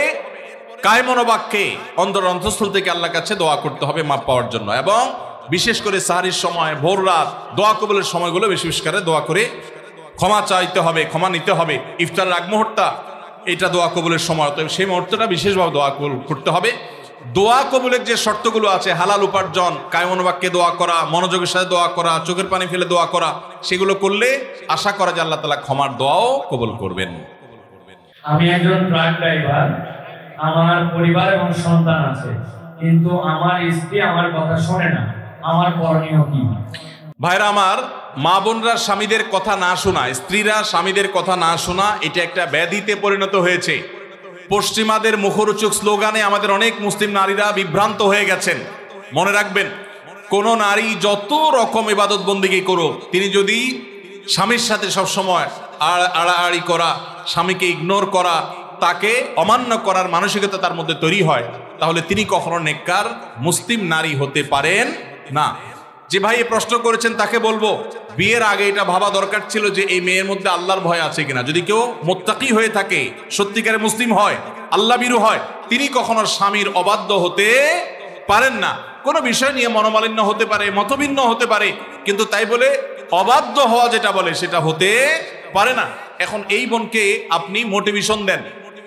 কায় মনোবাক্যে অন্তর অন্তঃস্থল থেকে আল্লাহর কাছে দোয়া করতে হবে মাফ পাওয়ার জন্য। এবং বিশেষ করে সাহরির সময়, ভোর রাত, দোয়া কবুলের সময়গুলো বেশি বেশি করে দোয়া করে ক্ষমা চাইতে হবে, ক্ষমা নিতে হবে। ইফতারের আগ মুহূর্তটা এটা দোয়া কবুলের সময়, তো সেই মুহূর্তটা বিশেষভাবে দোয়া করতে হবে। দোয়া কবুলের যে শর্তগুলো আছে, হালাল উপার্জন, কায় মনোবাক্যে দোয়া করা, মনোযোগের সাথে দোয়া করা, চোখের পানি ফেলে দোয়া করা, সেগুলো করলে আশা করা যায় আল্লাহ তাআলা ক্ষমার দোয়াও কবুল করবেন। আমি একজন ট্রাক ড্রাইভার, আমার পরিবার এবং সন্তান আছে, কিন্তু আমার স্ত্রী আমার কথা শোনে না, আমার করণীয় কি? ভাইরা আমার, মা বোনরা স্বামীদের কথা না শোনা, স্ত্রীরা স্বামীদের কথা না শোনা, এটা একটা ব্যাধিতে পরিণত হয়েছে। পশ্চিমাদের মুখরোচক স্লোগানে আমাদের অনেক মুসলিম নারীরা বিভ্রান্ত হয়ে গেছেন। মনে রাখবেন, কোন নারী যত রকম ইবাদত বন্দেগী করুক, তিনি যদি স্বামীর সাথে সবসময় আড়াআড়ি করা, স্বামীকে ইগনোর করা, তাকে অমান্য করার মানসিকতা তার মধ্যে তৈরি হয়, তাহলে তিনি কখনো নেককার মুসলিম নারী হতে পারেন না। যে ভাই এই প্রশ্ন করেছেন তাকে বলবো, বিয়ের আগে এটা ভাবা দরকার ছিল যে এই মেয়ের মধ্যে আল্লাহর ভয় আছে কিনা। যদি কেউ মুত্তাকি হয়ে থাকে, সত্যিকারে মুসলিম হয়, আল্লাহ ভীরু হয়, তিনি কখনো স্বামীর অবাধ্য হতে পারেন না। কোনো বিষয় নিয়ে মনোমালিন্য হতে পারে, মতভিন্ন হতে পারে, কিন্তু তাই বলে অবাধ্য হওয়া যেটা বলে সেটা হতে পারে না। এখন এই বোনকে আপনি মোটিভেশন দেন,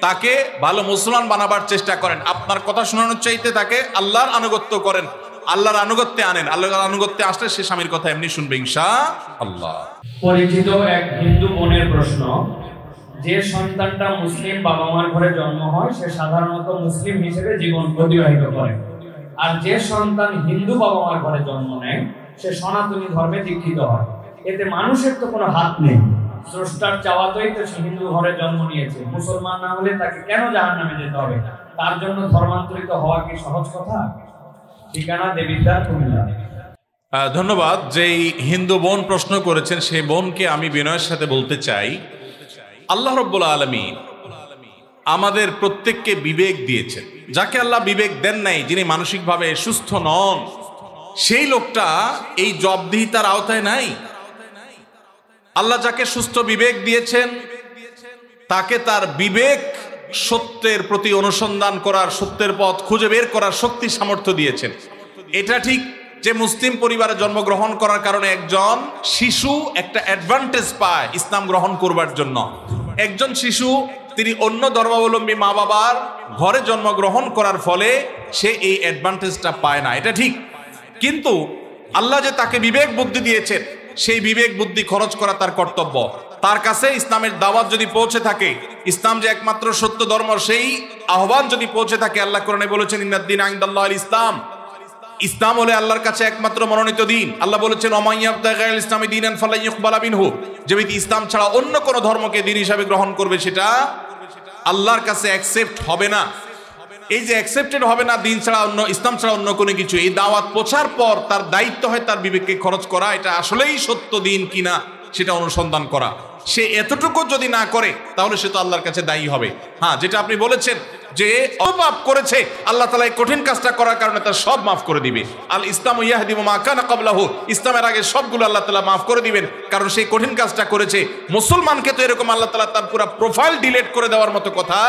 তাকে ভালো মুসলমান বানাবার চেষ্টা করেন। আপনার কথা শোনানোর চাইতে তাকে আল্লাহর আনুগত্য করেন, আল্লাহর আনুগত্যে আনেন। আল্লাহর আনুগত্যে আসলে সে স্বামীর কথা এমনি শুনবে ইনশাআল্লাহ। পরিচিত এক হিন্দু বোনের প্রশ্ন, যে সন্তানটা মুসলিম বাবা মার ঘরে জন্ম হয় সে সাধারণত মুসলিম হিসেবে জীবন অতিবাহিত করে, আর যে সন্তান হিন্দু বাবা মার ঘরে জন্ম নেয় সে সনাতনী ধর্মে দীক্ষিত হয়। এতে মানুষের তো কোনো হাত নেই, স্রষ্টার চাওয়াতেই তো সে হিন্দু ঘরে জন্ম নিয়েছে। মুসলমান না হলে তাকে কেন জাহান্নামে যেতে হবে? তার জন্য ধর্মান্তরিত হওয়া কি সহজ কথা? ঠিকানা দেবিদ্বার, কুমিল্লা। ধন্যবাদ। যেই হিন্দু বোন প্রশ্ন করেছেন সেই বোনকে আমি বিনয়ের সাথে বলতে চাই, আল্লাহ রাব্বুল আলামিন আমাদের প্রত্যেককে বিবেক দিয়েছেন। যাকে আল্লাহ বিবেক দেন নাই, যিনি মানসিকভাবে সুস্থ নন, সেই লোকটা এই জবাবদিহিতার আওতায় নাই। আল্লাহ যাকে সুস্থ বিবেক দিয়েছেন তাকে তার বিবেক সত্যের প্রতি অনুসন্ধান করার, সত্যের পথ খুঁজে বের করার শক্তি সামর্থ্য দিয়েছেন। এটা ঠিক যে মুসলিম পরিবারে জন্মগ্রহণ করার কারণে একজন শিশু একটা অ্যাডভান্টেজ পায় ইসলাম গ্রহণ করবার জন্য। একজন শিশু তিনি অন্য ধর্মাবলম্বী মা বাবার ঘরে জন্মগ্রহণ করার ফলে সে এই অ্যাডভান্টেজটা পায় না, এটা ঠিক। কিন্তু আল্লাহ যে তাকে বিবেক বুদ্ধি দিয়েছেন সেই বিবেক বুদ্ধি খরচ করা তার কর্তব্য। তার কাছে ইসলামের দাওয়াত যদি পৌঁছে থাকে, ইসলাম যে একমাত্র সত্য ধর্ম সেই আহ্বান যদি পৌঁছে থাকে, আল্লাহ কোরআনে বলেছেন ইন্নাদ-দীন ইনদাল্লাহিল ইসলাম, ইসলাম হলে আল্লাহর কাছে একমাত্র মনোনীত দিন। আল্লাহ বলেছেন ওমান ইয়াবতাগি গায়রাল ইসলামি দীনান ফালান ইউকবালা মিনহু, যে ব্যক্তি ইসলাম ছাড়া অন্য কোন ধর্মকে দ্বীন হিসাবে গ্রহণ করবে সেটা আল্লাহর কাছে অ্যাকসেপ্ট হবে না। এই যে অ্যাকসেপ্টেড হবে না দিন ছাড়া অন্য, ইসলাম ছাড়া অন্য কোনো কিছু, এই দাওয়াত পৌঁছার পর তার দায়িত্ব হয় তার বিবেককে খরচ করা, এটা আসলেই সত্য দিন কিনা সেটা অনুসন্ধান করা। সে এতটুকু যদি না করে তাহলে সে তো আল্লাহর কাছে দায়ী হবে। হ্যাঁ, যেটা আপনি বলেছেন যে অপাপ করেছে, আল্লাহ তাআলা এই কঠিন কাজটা করার কারণে তার সব মাফ করে দিবে। আল ইসলামু ইয়াহদিমু মা কানা ক্বাবলাহু, ইসলামের আগে সবগুলো আল্লাহ তাআলা মাফ করে দিবেন, কারণ সেই কঠিন কাজটা করেছে। মুসলমানকে তো এরকম আল্লাহ তাআলা তার পুরো প্রোফাইল ডিলিট করে দেওয়ার মতো কথা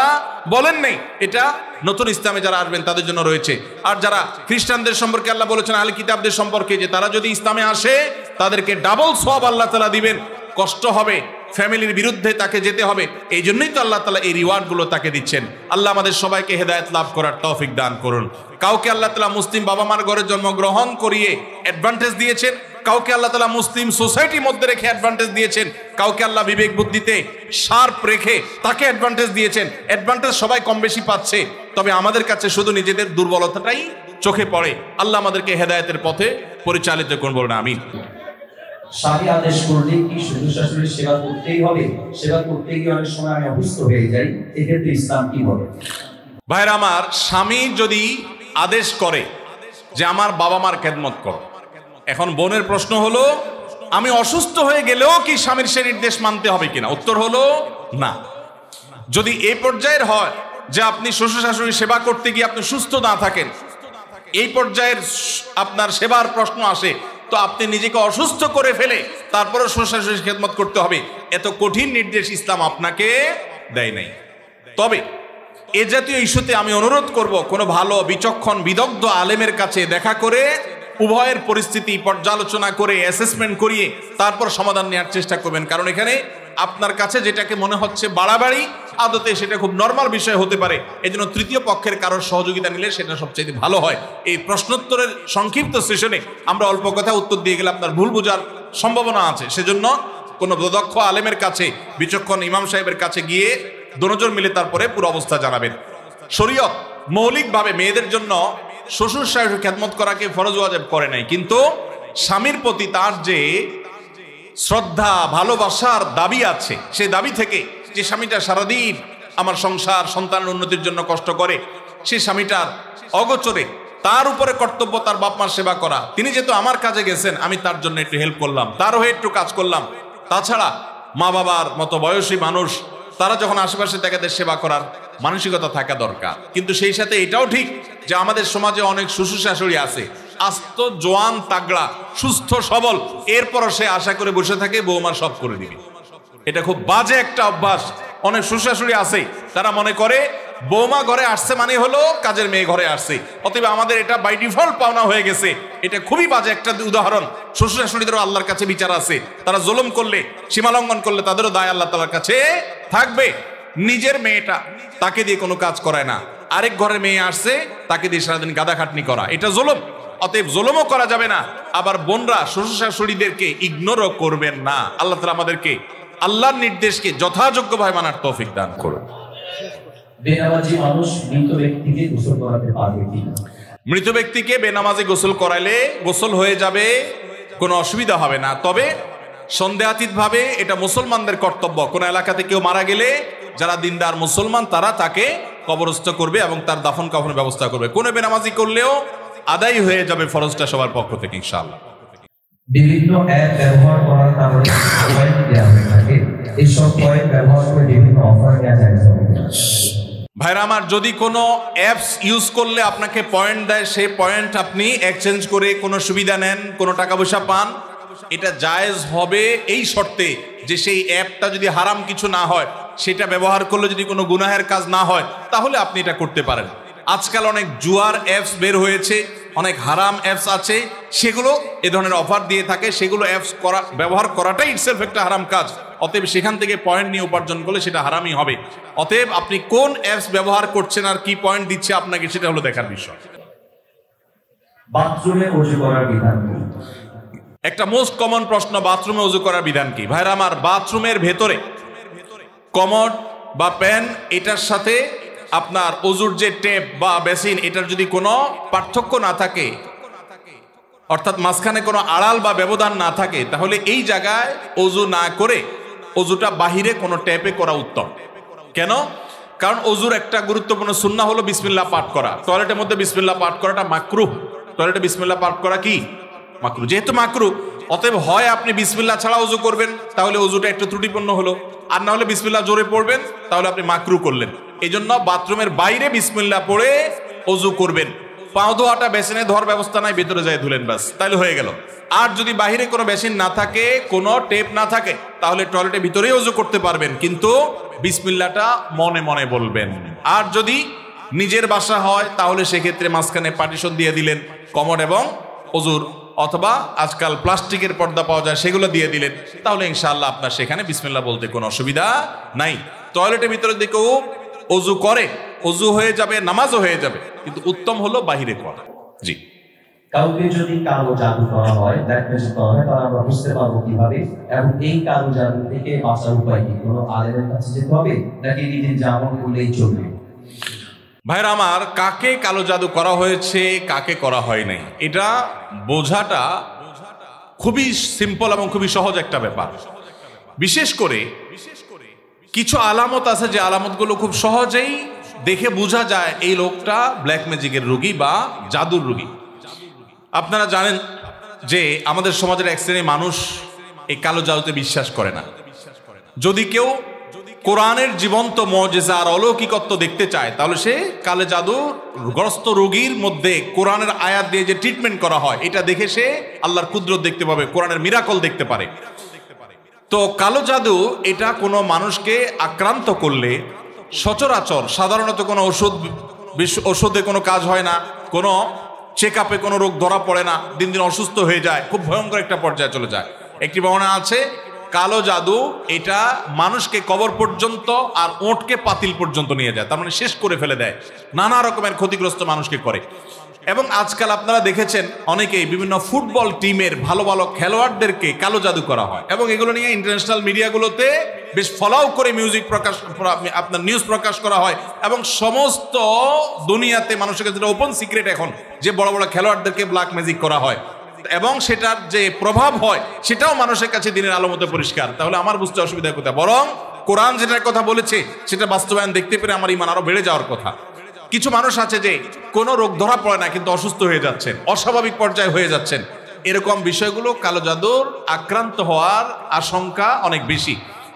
বলেন নেই। এটা নতুন ইসলামে যারা আসবেন তাদের জন্য রয়েছে। আর যারা খ্রিস্টানদের সম্পর্কে আল্লাহ বলেছেন আহলে কিতাবদের সম্পর্কে যে তারা যদি ইসলামে আসে তাদেরকে ডাবল সওয়াব আল্লাহ তাআলা দিবেন, কষ্ট হবে, ফ্যামিলির বিরুদ্ধে তাকে যেতে হবে। এই জন্যই তো আল্লাহ তাআলা এই রিওয়ার্ডগুলো তাকে দিচ্ছেন। আল্লাহ আমাদের সবাইকে হেদায়েত লাভ করার তৌফিক দান করুন। কাউকে আল্লাহ তাআলা মুসলিম বাবা মার ঘরে জন্মগ্রহণ করিয়ে অ্যাডভান্টেজ দিয়েছেন, কাউকে আল্লাহ তাআলা মুসলিম সোসাইটির মধ্যে রেখে অ্যাডভান্টেজ দিয়েছেন, কাউকে আল্লাহ বিবেক বুদ্ধিতে শার্প রেখে তাকে অ্যাডভান্টেজ দিয়েছেন। অ্যাডভান্টেজ সবাই কম বেশি পাচ্ছে, তবে আমাদের কাছে শুধু নিজেদের দুর্বলতাটাই চোখে পড়ে। আল্লাহ আমাদেরকে হেদায়েতের পথে পরিচালিত করুন, বলুন আমিন। স্বামী আদেশ করলে কি শ্বশুর শাশুড়ির সেবা করতেই হবে? সেবা করতে গিয়ে অনেক সময় আমি অসুস্থ হয়ে যাই, এক্ষেত্রে ইসলাম কি বলে? ভাইরা আমার, স্বামী যদি আদেশ করে যে আমার বাবা মার খেদমত করো, এখন বোনের প্রশ্ন হলো আমি অসুস্থ হয়ে গেলেও কি স্বামীর সে নির্দেশ মানতে হবে কিনা? উত্তর হলো না। যদি এই পর্যায়ের হয় যে আপনি শ্বশুর শাশুড়ির সেবা করতে গিয়ে আপনি সুস্থ না থাকেন, এই পর্যায়ের আপনার সেবার প্রশ্ন আসে, তো আপনি নিজেকে অসুস্থ করে ফেলে তারপরে শ্বশুর শাশুড়ির খেদমত করতে হবে, এত কঠিন নির্দেশ ইসলাম আপনাকে দেয় নাই। তবে এ জাতীয় ইস্যুতে আমি অনুরোধ করব কোনো ভালো বিচক্ষণ বিদগ্ধ আলেমের কাছে দেখা করে উভয়ের পরিস্থিতি পর্যালোচনা করে অ্যাসেসমেন্ট করিয়ে তারপর সমাধান নেওয়ার চেষ্টা করবেন। কারণ এখানে আপনার কাছে যেটাকে মনে হচ্ছে বাড়াবাড়ি, আদতে সেটা খুব নর্মাল বিষয় হতে পারে। এজন্য তৃতীয় পক্ষের কারোর সহযোগিতা নিলে সেটা সবচেয়ে ভালো হয়। এই প্রশ্নোত্তরের সংক্ষিপ্ত সেশনে আমরা অল্প কথা উত্তর দিয়ে গেলে আপনার ভুল বোঝার সম্ভাবনা আছে। সেজন্য কোনো দক্ষ আলেমের কাছে, বিচক্ষণ ইমাম সাহেবের কাছে গিয়ে দুজন মিলে তারপরে পুরো অবস্থা জানাবেন। শরীয়ত মৌলিকভাবে মেয়েদের জন্য শ্বশুর শাশুড়ির খেদমত করাকে ফরজ ওয়াজিব করে নাই, কিন্তু স্বামীর প্রতি তার যে শ্রদ্ধা ভালোবাসার দাবি আছে, সেই দাবি থেকে যে স্বামীটা সারাদিন আমার সংসার সন্তানের উন্নতির জন্য কষ্ট করে, সেই স্বামীটার অগোচরে তার উপরে কর্তব্য তার বাপ মার সেবা করা। তিনি যেহেতু আমার কাজে গেছেন, আমি তার জন্য একটু হেল্প করলাম, তার হয়ে একটু কাজ করলাম। তাছাড়া মা বাবার মতো বয়সী মানুষ, তারা যখন আশেপাশে তাদের সেবা করার মানসিকতা থাকা দরকার। কিন্তু সেই সাথে এটাও ঠিক যে আমাদের সমাজে অনেক শ্বশুর শাশুড়ি আছে আস্ত জোয়ান তাগড়া সুস্থ সবল, এরপরও সে আশা করে বসে থাকে বৌমার সব করে দিবে। এটা খুব বাজে একটা অভ্যাস। অনেক শ্বশুর শাশুড়ি আছে তারা মনে করে বৌমা ঘরে আসছে মানে হলো কাজের মেয়ে ঘরে আসছে, অতএব আমাদের এটা বাই ডিফল্ট পাওনা হয়ে গেছে। এটা খুবই বাজে একটা উদাহরণ। শ্বশুর শাশুড়িদেরও আল্লাহর কাছে বিচার আছে, তারা জুলুম করলে, সীমালঙ্ঘন করলে তাদেরও দায় আল্লাহ তাআলার কাছে থাকবে। নিজের মেয়েটা তাকে দিয়ে কোনো কাজ করায় না, আরেক ঘরের মেয়ে আসছে তাকে দিয়ে সারাদিন গাদা খাটনি করা, এটা জুলুম। অতএব জুলুমও করা যাবে না, আবার বোনরা শ্বশুর শাশুড়িদেরকে ইগনোরও করবেন না। আল্লাহ তাআলা আমাদেরকে আল্লাহর নির্দেশকে যথাযোগ্যভাবে মানার তৌফিক দান করুন। বেনামাজি মানুষ মৃত ব্যক্তিকে গোসল করাতে পারবে কিনা? মৃত ব্যক্তিকে বেনামাজি গোসল করাইলে গোসল হয়ে যাবে, কোনো অসুবিধা হবে না। তবে সন্দেহাতীতভাবে এটা মুসলমানদের কর্তব্য। কোন এলাকাতে কেউ মারা গেলে যারা দিনদার মুসলমান তারা তাকে কবরস্থ করবে এবং তার দাফন কাফনের ব্যবস্থা করবে। কোনো বেনামাজি করলেও আদায় হয়ে যাবে ফরজটা সবার পক্ষ থেকে ইনশাআল্লাহ। বিভিন্ন অ্যাপ ব্যবহার করার কারণে পয়েন্ট দেওয়া হয়ে থাকে, এইসব পয়েন্ট ব্যবহার করে বিভিন্ন অফার দেওয়া যায়। ভাইরা আমার, যদি কোনো অ্যাপস ইউজ করলে আপনাকে পয়েন্ট দেয়, সেই পয়েন্ট আপনি এক্সচেঞ্জ করে কোনো সুবিধা নেন, কোনো টাকা পয়সা পান, এটা জায়েজ হবে এই শর্তে যে সেই অ্যাপটা যদি হারাম কিছু না হয়, সেটা ব্যবহার করলে যদি কোনো গুনাহের কাজ না হয়, তাহলে আপনি এটা করতে পারেন। আজকাল অনেক জুয়ার অ্যাপস বের হয়েছে, অনেক হারাম অ্যাপস আছে, সেগুলো এ ধরনের অফার দিয়ে থাকে, সেগুলো অ্যাপস ব্যবহার করাটাই ইটসেলফ একটা হারাম কাজ। অতএব সেখান থেকে পয়েন্ট নিয়ে উপার্জন করলে সেটা হারামই হবে। অতএব আপনি কোন অ্যাপস ব্যবহার করছেন আর কি পয়েন্ট দিচ্ছে আপনাকে, সেটা হলো দেখার বিষয়। বাথরুমে ওযু করার বিধান কি? একটা মোস্ট কমন প্রশ্ন, বাথরুমে ওযু করার বিধান কি? ভাইরা আমার, বাথরুমের ভেতরে কমোড বা প্যান, এটার সাথে আপনার ওযুর যে টেপ বা বেসিন, এটার যদি কোনো পার্থক্য না থাকে, অর্থাৎ মাঝখানে কোনো আড়াল বা ব্যবধান না থাকে, তাহলে এই জায়গায় ওযু না করে ওযুটা বাহিরে কোনো ট্যাপে করা উত্তম। কেন? কারণ ওযুর একটা গুরুত্বপূর্ণ সুন্নাহ হলো বিসমিল্লাহ পাঠ করা। টয়লেটের মধ্যে বিসমিল্লাহ পাঠ করাটা মাকরুহ। টয়লেটে বিসমিল্লাহ পাঠ করা কি মাকরুহ? যেহেতু মাকরুহ, অতএব হয় আপনি বিসমিল্লাহ ছাড়া ওযু করবেন, তাহলে ওযুটা একটু ত্রুটিপূর্ণ হলো, আর না হলে বিসমিল্লাহ জোরে পড়বেন, তাহলে আপনি মাকরুহ করলেন। এই জন্য বাথরুমের বাইরে বিসমিল্লাহ পড়ে ওযু করবেন। পাও ধোয়াটা বেসিনে ধোয়ার ব্যবস্থা নাই, ভেতরে যায় ধুলেন, বাস, তাহলে হয়ে গেল। আর যদি বাহিরে কোনো বেসিন না থাকে, কোনো টেপ না থাকে, তাহলে টয়লেটের ভিতরেই ওযু করতে পারবেন, কিন্তু বিসমিল্লাহটা মনে মনে বলবেন। আর যদি নিজের বাসা হয়, তাহলে সেক্ষেত্রে মাঝখানে পার্টিশন দিয়ে দিলেন কমোড এবং ওযুর, অথবা আজকাল প্লাস্টিকের পর্দা পাওয়া যায়, সেগুলো দিয়ে দিলেন, তাহলে ইনশাআল্লাহ আপনার সেখানে বিসমিল্লাহ বলতে কোনো অসুবিধা নাই। টয়লেটের ভিতরে দিকেও ওযু করে, ওযু হয়ে যাবে, নামাজও হয়ে যাবে, কিন্তু উত্তম হলো বাহিরে করা। জি। কাউকে যদি কালো জাদু করা হয়, ব্ল্যাক ম্যাজিক করা হয়, তাহলে আমরা বুঝতে পারবো কিভাবে? এবং এই কালো জাদু থেকে বাঁচার উপায় কি? কোনো আলেমের কাছে যেতে হবে, নাকি নিজের জামা করলেই চলবে? ভাইরা আমার, কাকে কালো জাদু করা হয়েছে, কাকে করা হয় নাই, এটা বোঝাটা খুবই সিম্পল এবং খুবই সহজ একটা ব্যাপার। বিশেষ করে কিছু আলামত আছে, যে আলামতগুলো খুব সহজেই দেখে বোঝা যায় এই লোকটা ব্ল্যাক ম্যাজিকের রোগী বা জাদুর রোগী। আপনারা জানেন যে আমাদের সমাজের এক শ্রেণীর মানুষ এই কালো জাদুতে বিশ্বাস করে না। যদি কেউ কোরআনের জীবন্ত মুজিজা আর অলৌকিকত্ব দেখতে চায়, তাহলে সে কালো জাদুগ্রস্ত রোগীর মধ্যে কোরআনের আয়াত দিয়ে যে ট্রিটমেন্ট করা হয়, এটা দেখে সে আল্লাহর কুদরত দেখতে পাবে, কোরআনের মিরাকল দেখতে পারে। তো কালো জাদু এটা কোনো মানুষকে আক্রান্ত করলে সচরাচর সাধারণত কোনো ওষুধে কোনো কাজ হয় না, কোনো চেক আপে কোনো রোগ ধরা পড়ে না, দিন দিন অসুস্থ হয়ে যায়, খুব ভয়ঙ্কর একটা পর্যায়ে চলে যায়। একটি বর্ণনা আছে, কালো জাদু এটা মানুষকে কবর পর্যন্ত আর ওঁটকে পাতিল পর্যন্ত নিয়ে যায়, তার মানে শেষ করে ফেলে দেয়, নানা রকমের ক্ষতিগ্রস্ত মানুষকে করে। এবং আজকাল আপনারা দেখেছেন অনেকেই বিভিন্ন ফুটবল টিমের ভালো ভালো খেলোয়াড়দেরকে কালো জাদু করা হয়, এবং এগুলো নিয়ে ইন্টারন্যাশনাল মিডিয়াগুলোতে বেশ ফলাও করে আপনার নিউজ প্রকাশ করা হয়, এবং সমস্ত দুনিয়াতে মানুষের কাছে ওপেন সিক্রেট এখন যে বড় বড় খেলোয়াড়দেরকে ব্ল্যাক ম্যাজিক করা হয়, এবং সেটার যে প্রভাব হয় সেটাও মানুষের কাছে দিনের আলো মতো পরিষ্কার। তাহলে আমার বুঝতে অসুবিধা কোথায়? বরং কোরআন যেটার কথা বলেছে সেটা বাস্তবায়ন দেখতে পেরে আমার ঈমান আরো বেড়ে যাওয়ার কথা। কিছু মানুষ আছে যে কোনো রোগ ধরা পড়ে না, কিন্তু অসুস্থ হয়ে যাচ্ছেন, অস্বাভাবিক পর্যায়ে হয়ে যাচ্ছেন, এরকম বিষয়গুলো কালো জাদুর আক্রান্ত হওয়ার আশঙ্কা অনেক বেশি।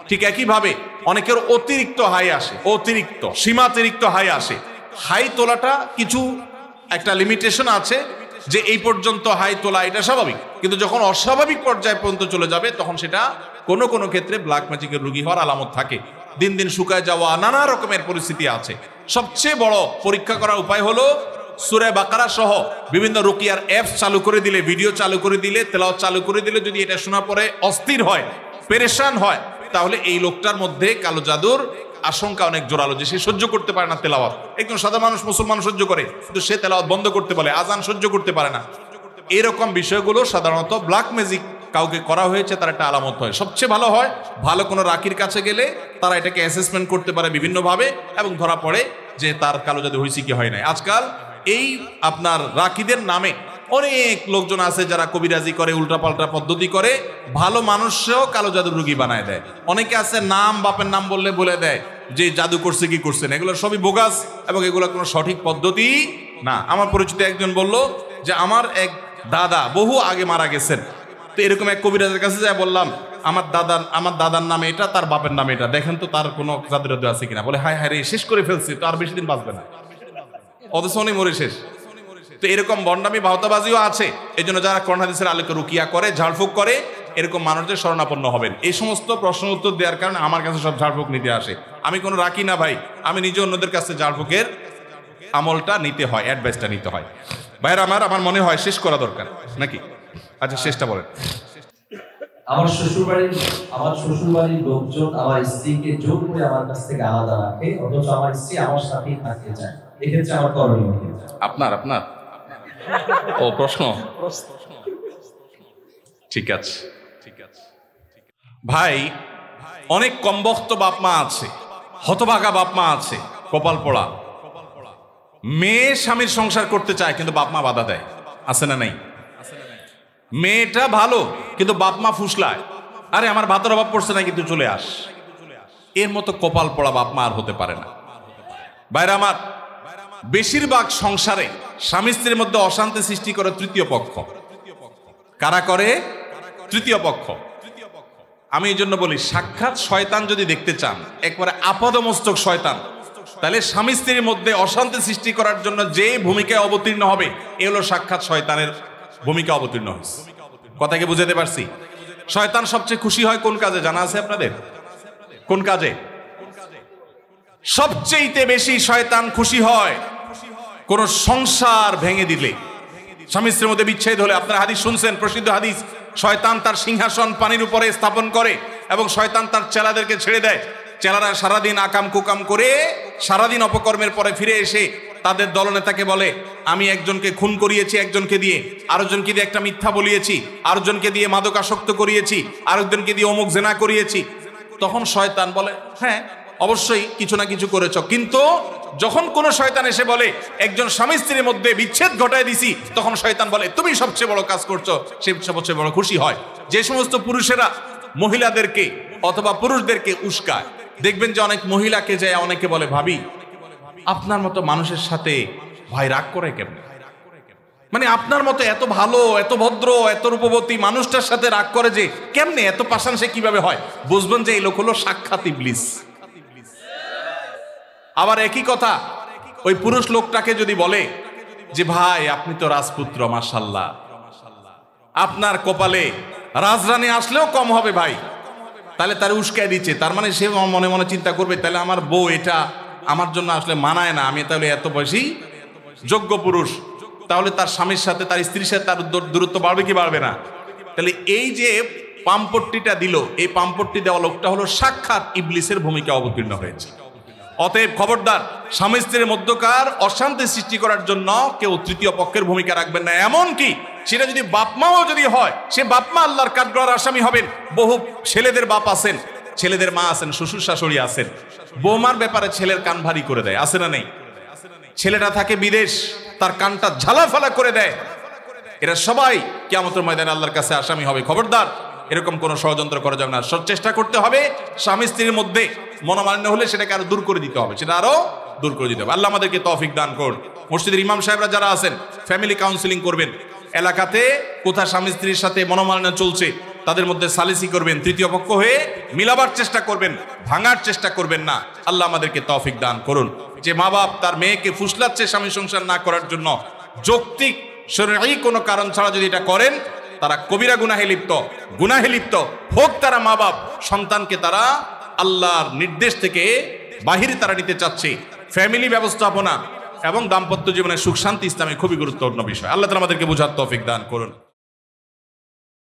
ঠিক একইভাবে অনেকের অতিরিক্ত হাই আসে, সীমাতিরিক্ত হাই আসে। হাই তোলাটা কিছু একটা লিমিটেশন আছে, যে এই পর্যন্ত হাই তোলা এটা স্বাভাবিক, কিন্তু যখন অস্বাভাবিক পর্যায়ে পর্যন্ত চলে যাবে, তখন সেটা কোনো কোনো ক্ষেত্রে ব্ল্যাক ম্যাজিকের রোগী হওয়ার আলামত থাকে। দিন দিন শুকায় যাওয়া, নানা রকমের পরিস্থিতি আছে। সবচেয়ে বড় পরীক্ষা করার উপায় হলো সূরা বাকারা সহ বিভিন্ন রুকিয়ার অ্যাপস চালু করে দিলে, ভিডিও চালু করে দিলে, তেলাওয়াত চালু করে দিলে, যদি এটা শোনা পরে অস্থির হয়, পেরেশান হয়, তাহলে এই লোকটার মধ্যে কালো জাদুর আশঙ্কা অনেক জোরালো, যে সে সহ্য করতে পারে না তেলাওয়াত। একজন সাধারণ মানুষ, মুসলমান সহ্য করে, কিন্তু সে তেলাওয়াত বন্ধ করতে বলে, আজান সহ্য করতে পারে না। এরকম বিষয়গুলো সাধারণত ব্ল্যাক ম্যাজিক কাউকে করা হয়েছে তার একটা আলামত হয়। সবচেয়ে ভালো হয় ভালো কোনো রাকির কাছে গেলে তারা এটাকে অ্যাসেসমেন্ট করতে পারে বিভিন্নভাবে, এবং ধরা পড়ে যে তার কালো জাদু হয়েছে কি হয় নাই। আজকাল এই আপনার রাকিদের নামে অনেক লোকজন আছে যারা কবিরাজি করে, উল্টাপাল্টা পদ্ধতি করে, ভালো মানুষও কালো জাদুর রোগী বানায় দেয়। অনেকে আছে নাম, বাপের নাম বললে বলে দেয় যে জাদু করছে কি করছে না, এগুলো সবই বোগাস, এবং এগুলো কোনো সঠিক পদ্ধতি না। আমার পরিচিত একজন বলল যে আমার এক দাদা বহু আগে মারা গেছেন, তো এরকম এক কবিরাজের কাছে যায় বললাম আমার দাদার নামে এটা, তার বাপের নামে এটা, দেখেন তো তার কোনো জাদু আছে কিনা। বলে হায় হায় রে, শেষ করে ফেলছি, তো আর বেশি দিন বাঁচবে না, অথচ উনি মরে শেষ। তো এরকম বন্ডামি ভাওতাবাজিও আছে। এই জন্য যারা কোরআন হাদিসের আলোকে রুকিয়া করে, ঝাড়ফুঁক করে, এরকম মানুষদের শরণাপন্ন হবেন। এই সমস্ত প্রশ্ন উত্তর দেওয়ার কারণে আমার কাছে সব ঝাড়ফুঁক নিতে আসে। আমি কোনো রাখি না ভাই, আমি নিজে অন্যদের কাছে ঝাড়ফুঁকের আমলটা নিতে হয়, অ্যাডভাইসটা নিতে হয়। ভাইয়ের আমার মনে হয় শেষ করা দরকার নাকি? আচ্ছা, শেষটা বলেন। আমার শ্বশুরবাড়ির লোকজন আমার স্ত্রীকে জোর করে আমার কাছ থেকে আলাদা রাখে, অথচ আমার স্ত্রী আমার সাথেই থাকতে চায়, এক্ষেত্রে আমার করণীয় কি? আপনার ও প্রশ্ন, ঠিক আছে ভাই। অনেক কমবখ্ত বাপ মা আছে, হতভাগা বাপ মা আছে, কপাল পোড়া। মেয়ে স্বামীর সংসার করতে চায় কিন্তু বাপ মা বাধা দেয়, আছে না নাই? মেয়েটা ভালো কিন্তু বাপ মা ফুসলায়, আরে আমার ভাতের অভাব পড়ছে না কিন্তু চলে আস। এর মতো কপাল পোড়া বাপ মা আর হতে পারে না। বাইরে আমার বেশিরভাগ সংসারে স্বামী স্ত্রীর মধ্যে অশান্তি সৃষ্টি করে তৃতীয় পক্ষ। কারা করে? তৃতীয় পক্ষ। আমি এই জন্য বলি, সাক্ষাৎ শয়তান যদি দেখতে চান, একবারে আপাদমস্তক শয়তান, তাহলে স্বামী স্ত্রীর মধ্যে অশান্তি সৃষ্টি করার জন্য যে ভূমিকায় অবতীর্ণ হবে, এ হলো সাক্ষাৎ শয়তানের ভূমিকা অবতীর্ণ হয়েছে। কথাকে বুঝাতে পারছি? শয়তান সবচেয়ে খুশি হয় কোন কাজে জানা আছে আপনাদের? কোন কাজে সবচেয়ে বেশি শয়তান খুশি হয়? কোন সংসার ভেঙে দিলে, স্বামী স্ত্রীর মধ্যে বিচ্ছেদ হলে। আপনারা হাদিস শুনছেন, প্রসিদ্ধ হাদিস, শয়তান তার সিংহাসন পানির উপরে স্থাপন করে এবং শয়তান তার চেলাদেরকে ছেড়ে দেয়। চেলারা সারাদিন আকাম কুকাম করে, সারাদিন অপকর্মের পরে ফিরে এসে তাদের দলনেতাকে বলে, আমি একজনকে খুন করিয়েছি, একজনকে দিয়ে, আরেকজনকে দিয়ে একটা মিথ্যা বলিয়েছি, আরেকজনকে দিয়ে মাদকাসক্ত করিয়েছি, আরেকজনকে দিয়ে অমুক জেনা করিয়েছি। তখন শয়তান বলে, হ্যাঁ অবশ্যই কিছু না কিছু করেছ। কিন্তু যখন কোন শয়তান এসে বলে একজন স্বামী স্ত্রীর মধ্যে বিচ্ছেদ ঘটায় দিছি, তখন শয়তান বলে তুমি সবচেয়ে বড় কাজ করছো, সে সবচেয়ে বড় খুশি হয়। যে সমস্ত পুরুষেরা মহিলাদেরকে অথবা পুরুষদেরকে উস্কায়, দেখবেন যে অনেক মহিলাকে যায় অনেকে বলে, ভাবি আপনার মতো মানুষের সাথে ভাই রাগ করে কেমনে? মানে আপনার মতো এত ভালো, এত ভদ্র, এত রূপবতী মানুষটার সাথে রাগ করে যে কেমনে? এত পাষাণ সে কিভাবে হয়? বুঝবেন যে এই লোক হলো সাক্ষাৎ ইবলিস। আবার একই কথা ওই পুরুষ লোকটাকে যদি বলে যে ভাই আপনি তো রাজপুত্র, মাশাআল্লাহ, আপনার কপালে রাজরানী আসলেও কম হবে ভাই, তাহলে তার উস্কায় দিচ্ছে। তার মানে সে মনে মনে চিন্তা করবে, তাহলে আমার বউ এটা আমার জন্য আসলে মানায় না, আমি তাহলে এত বেশি যোগ্য পুরুষ, তাহলে তার স্বামীর সাথে, তার স্ত্রীর সাথে তার দূরত্ব বাড়বে কি বাড়বে না? তাহলে এই যে পামপট্টিটা দিল, এই পামপট্টি দেওয়া লোকটা হলো সাক্ষাৎ ইবলিসের ভূমিকা অবতীর্ণ হয়েছে। অতএব খবরদার, স্বামী স্ত্রীর মধ্যকার অশান্তি সৃষ্টি করার জন্য কেউ তৃতীয় পক্ষের ভূমিকা রাখবেন না। এমন কি সেটা যদি বাপমাও যদি হয়, সে বাপমা আল্লাহর কাঠগড়ার আসামি হবেন। বহু ছেলেদের বাপ আছেন, ছেলেদের মা আছেন, শ্বশুর শাশুড়ি আছেন, বৌমার ব্যাপারে ছেলের কান ভারী করে দেয়, আছে না নেই? ছেলেটা থাকে বিদেশ, তার কানটা ঝালাফালা করে দেয়। এরা সবাই কিয়ামতের ময়দানে আল্লাহর কাছে আসামি হবে। খবরদার, এরকম কোনো ষড়যন্ত্র করা যাবে না। চেষ্টা করতে হবে স্বামী স্ত্রীর মধ্যে মনোমালিন্য হলে সেটাকে আরো দূর করে দিতে হবে, সেটা আরো দূর করে দিতে হবে। আল্লাহ আমাদেরকে তৌফিক দান করুন। মসজিদের ইমাম সাহেবরা যারা আছেন, ফ্যামিলি কাউন্সিলিং করবেন। এলাকাতে কোথায় স্বামী স্ত্রীর সাথে মনোমালিন্য চলছে, তাদের মধ্যে সালিসি করবেন, তৃতীয় পক্ষ হয়ে মিলাবার চেষ্টা করবেন, ভাঙার চেষ্টা করবেন না। আল্লাহ আমাদেরকে তৌফিক দান করুন। যে মা বাপ তার মেয়েকে ফুসলাচ্ছে স্বামী সংসার না করার জন্য, যৌক্তিক শরঈ কোনো কারণ ছাড়া যদি এটা করেন, তারা কবিরা গুনাহে লিপ্ত হোক। তারা মা বাপ সন্তানকে তারা আল্লাহর নির্দেশ থেকে বাহিরে তারা নিতে চাচ্ছে। ফ্যামিলি ব্যবস্থাপনা এবং দাম্পত্য জীবনের সুখ শান্তি ইসলামে খুবই গুরুত্বপূর্ণ বিষয়। আল্লাহ তাআলা আমাদেরকে বুঝার তৌফিক দান করুন।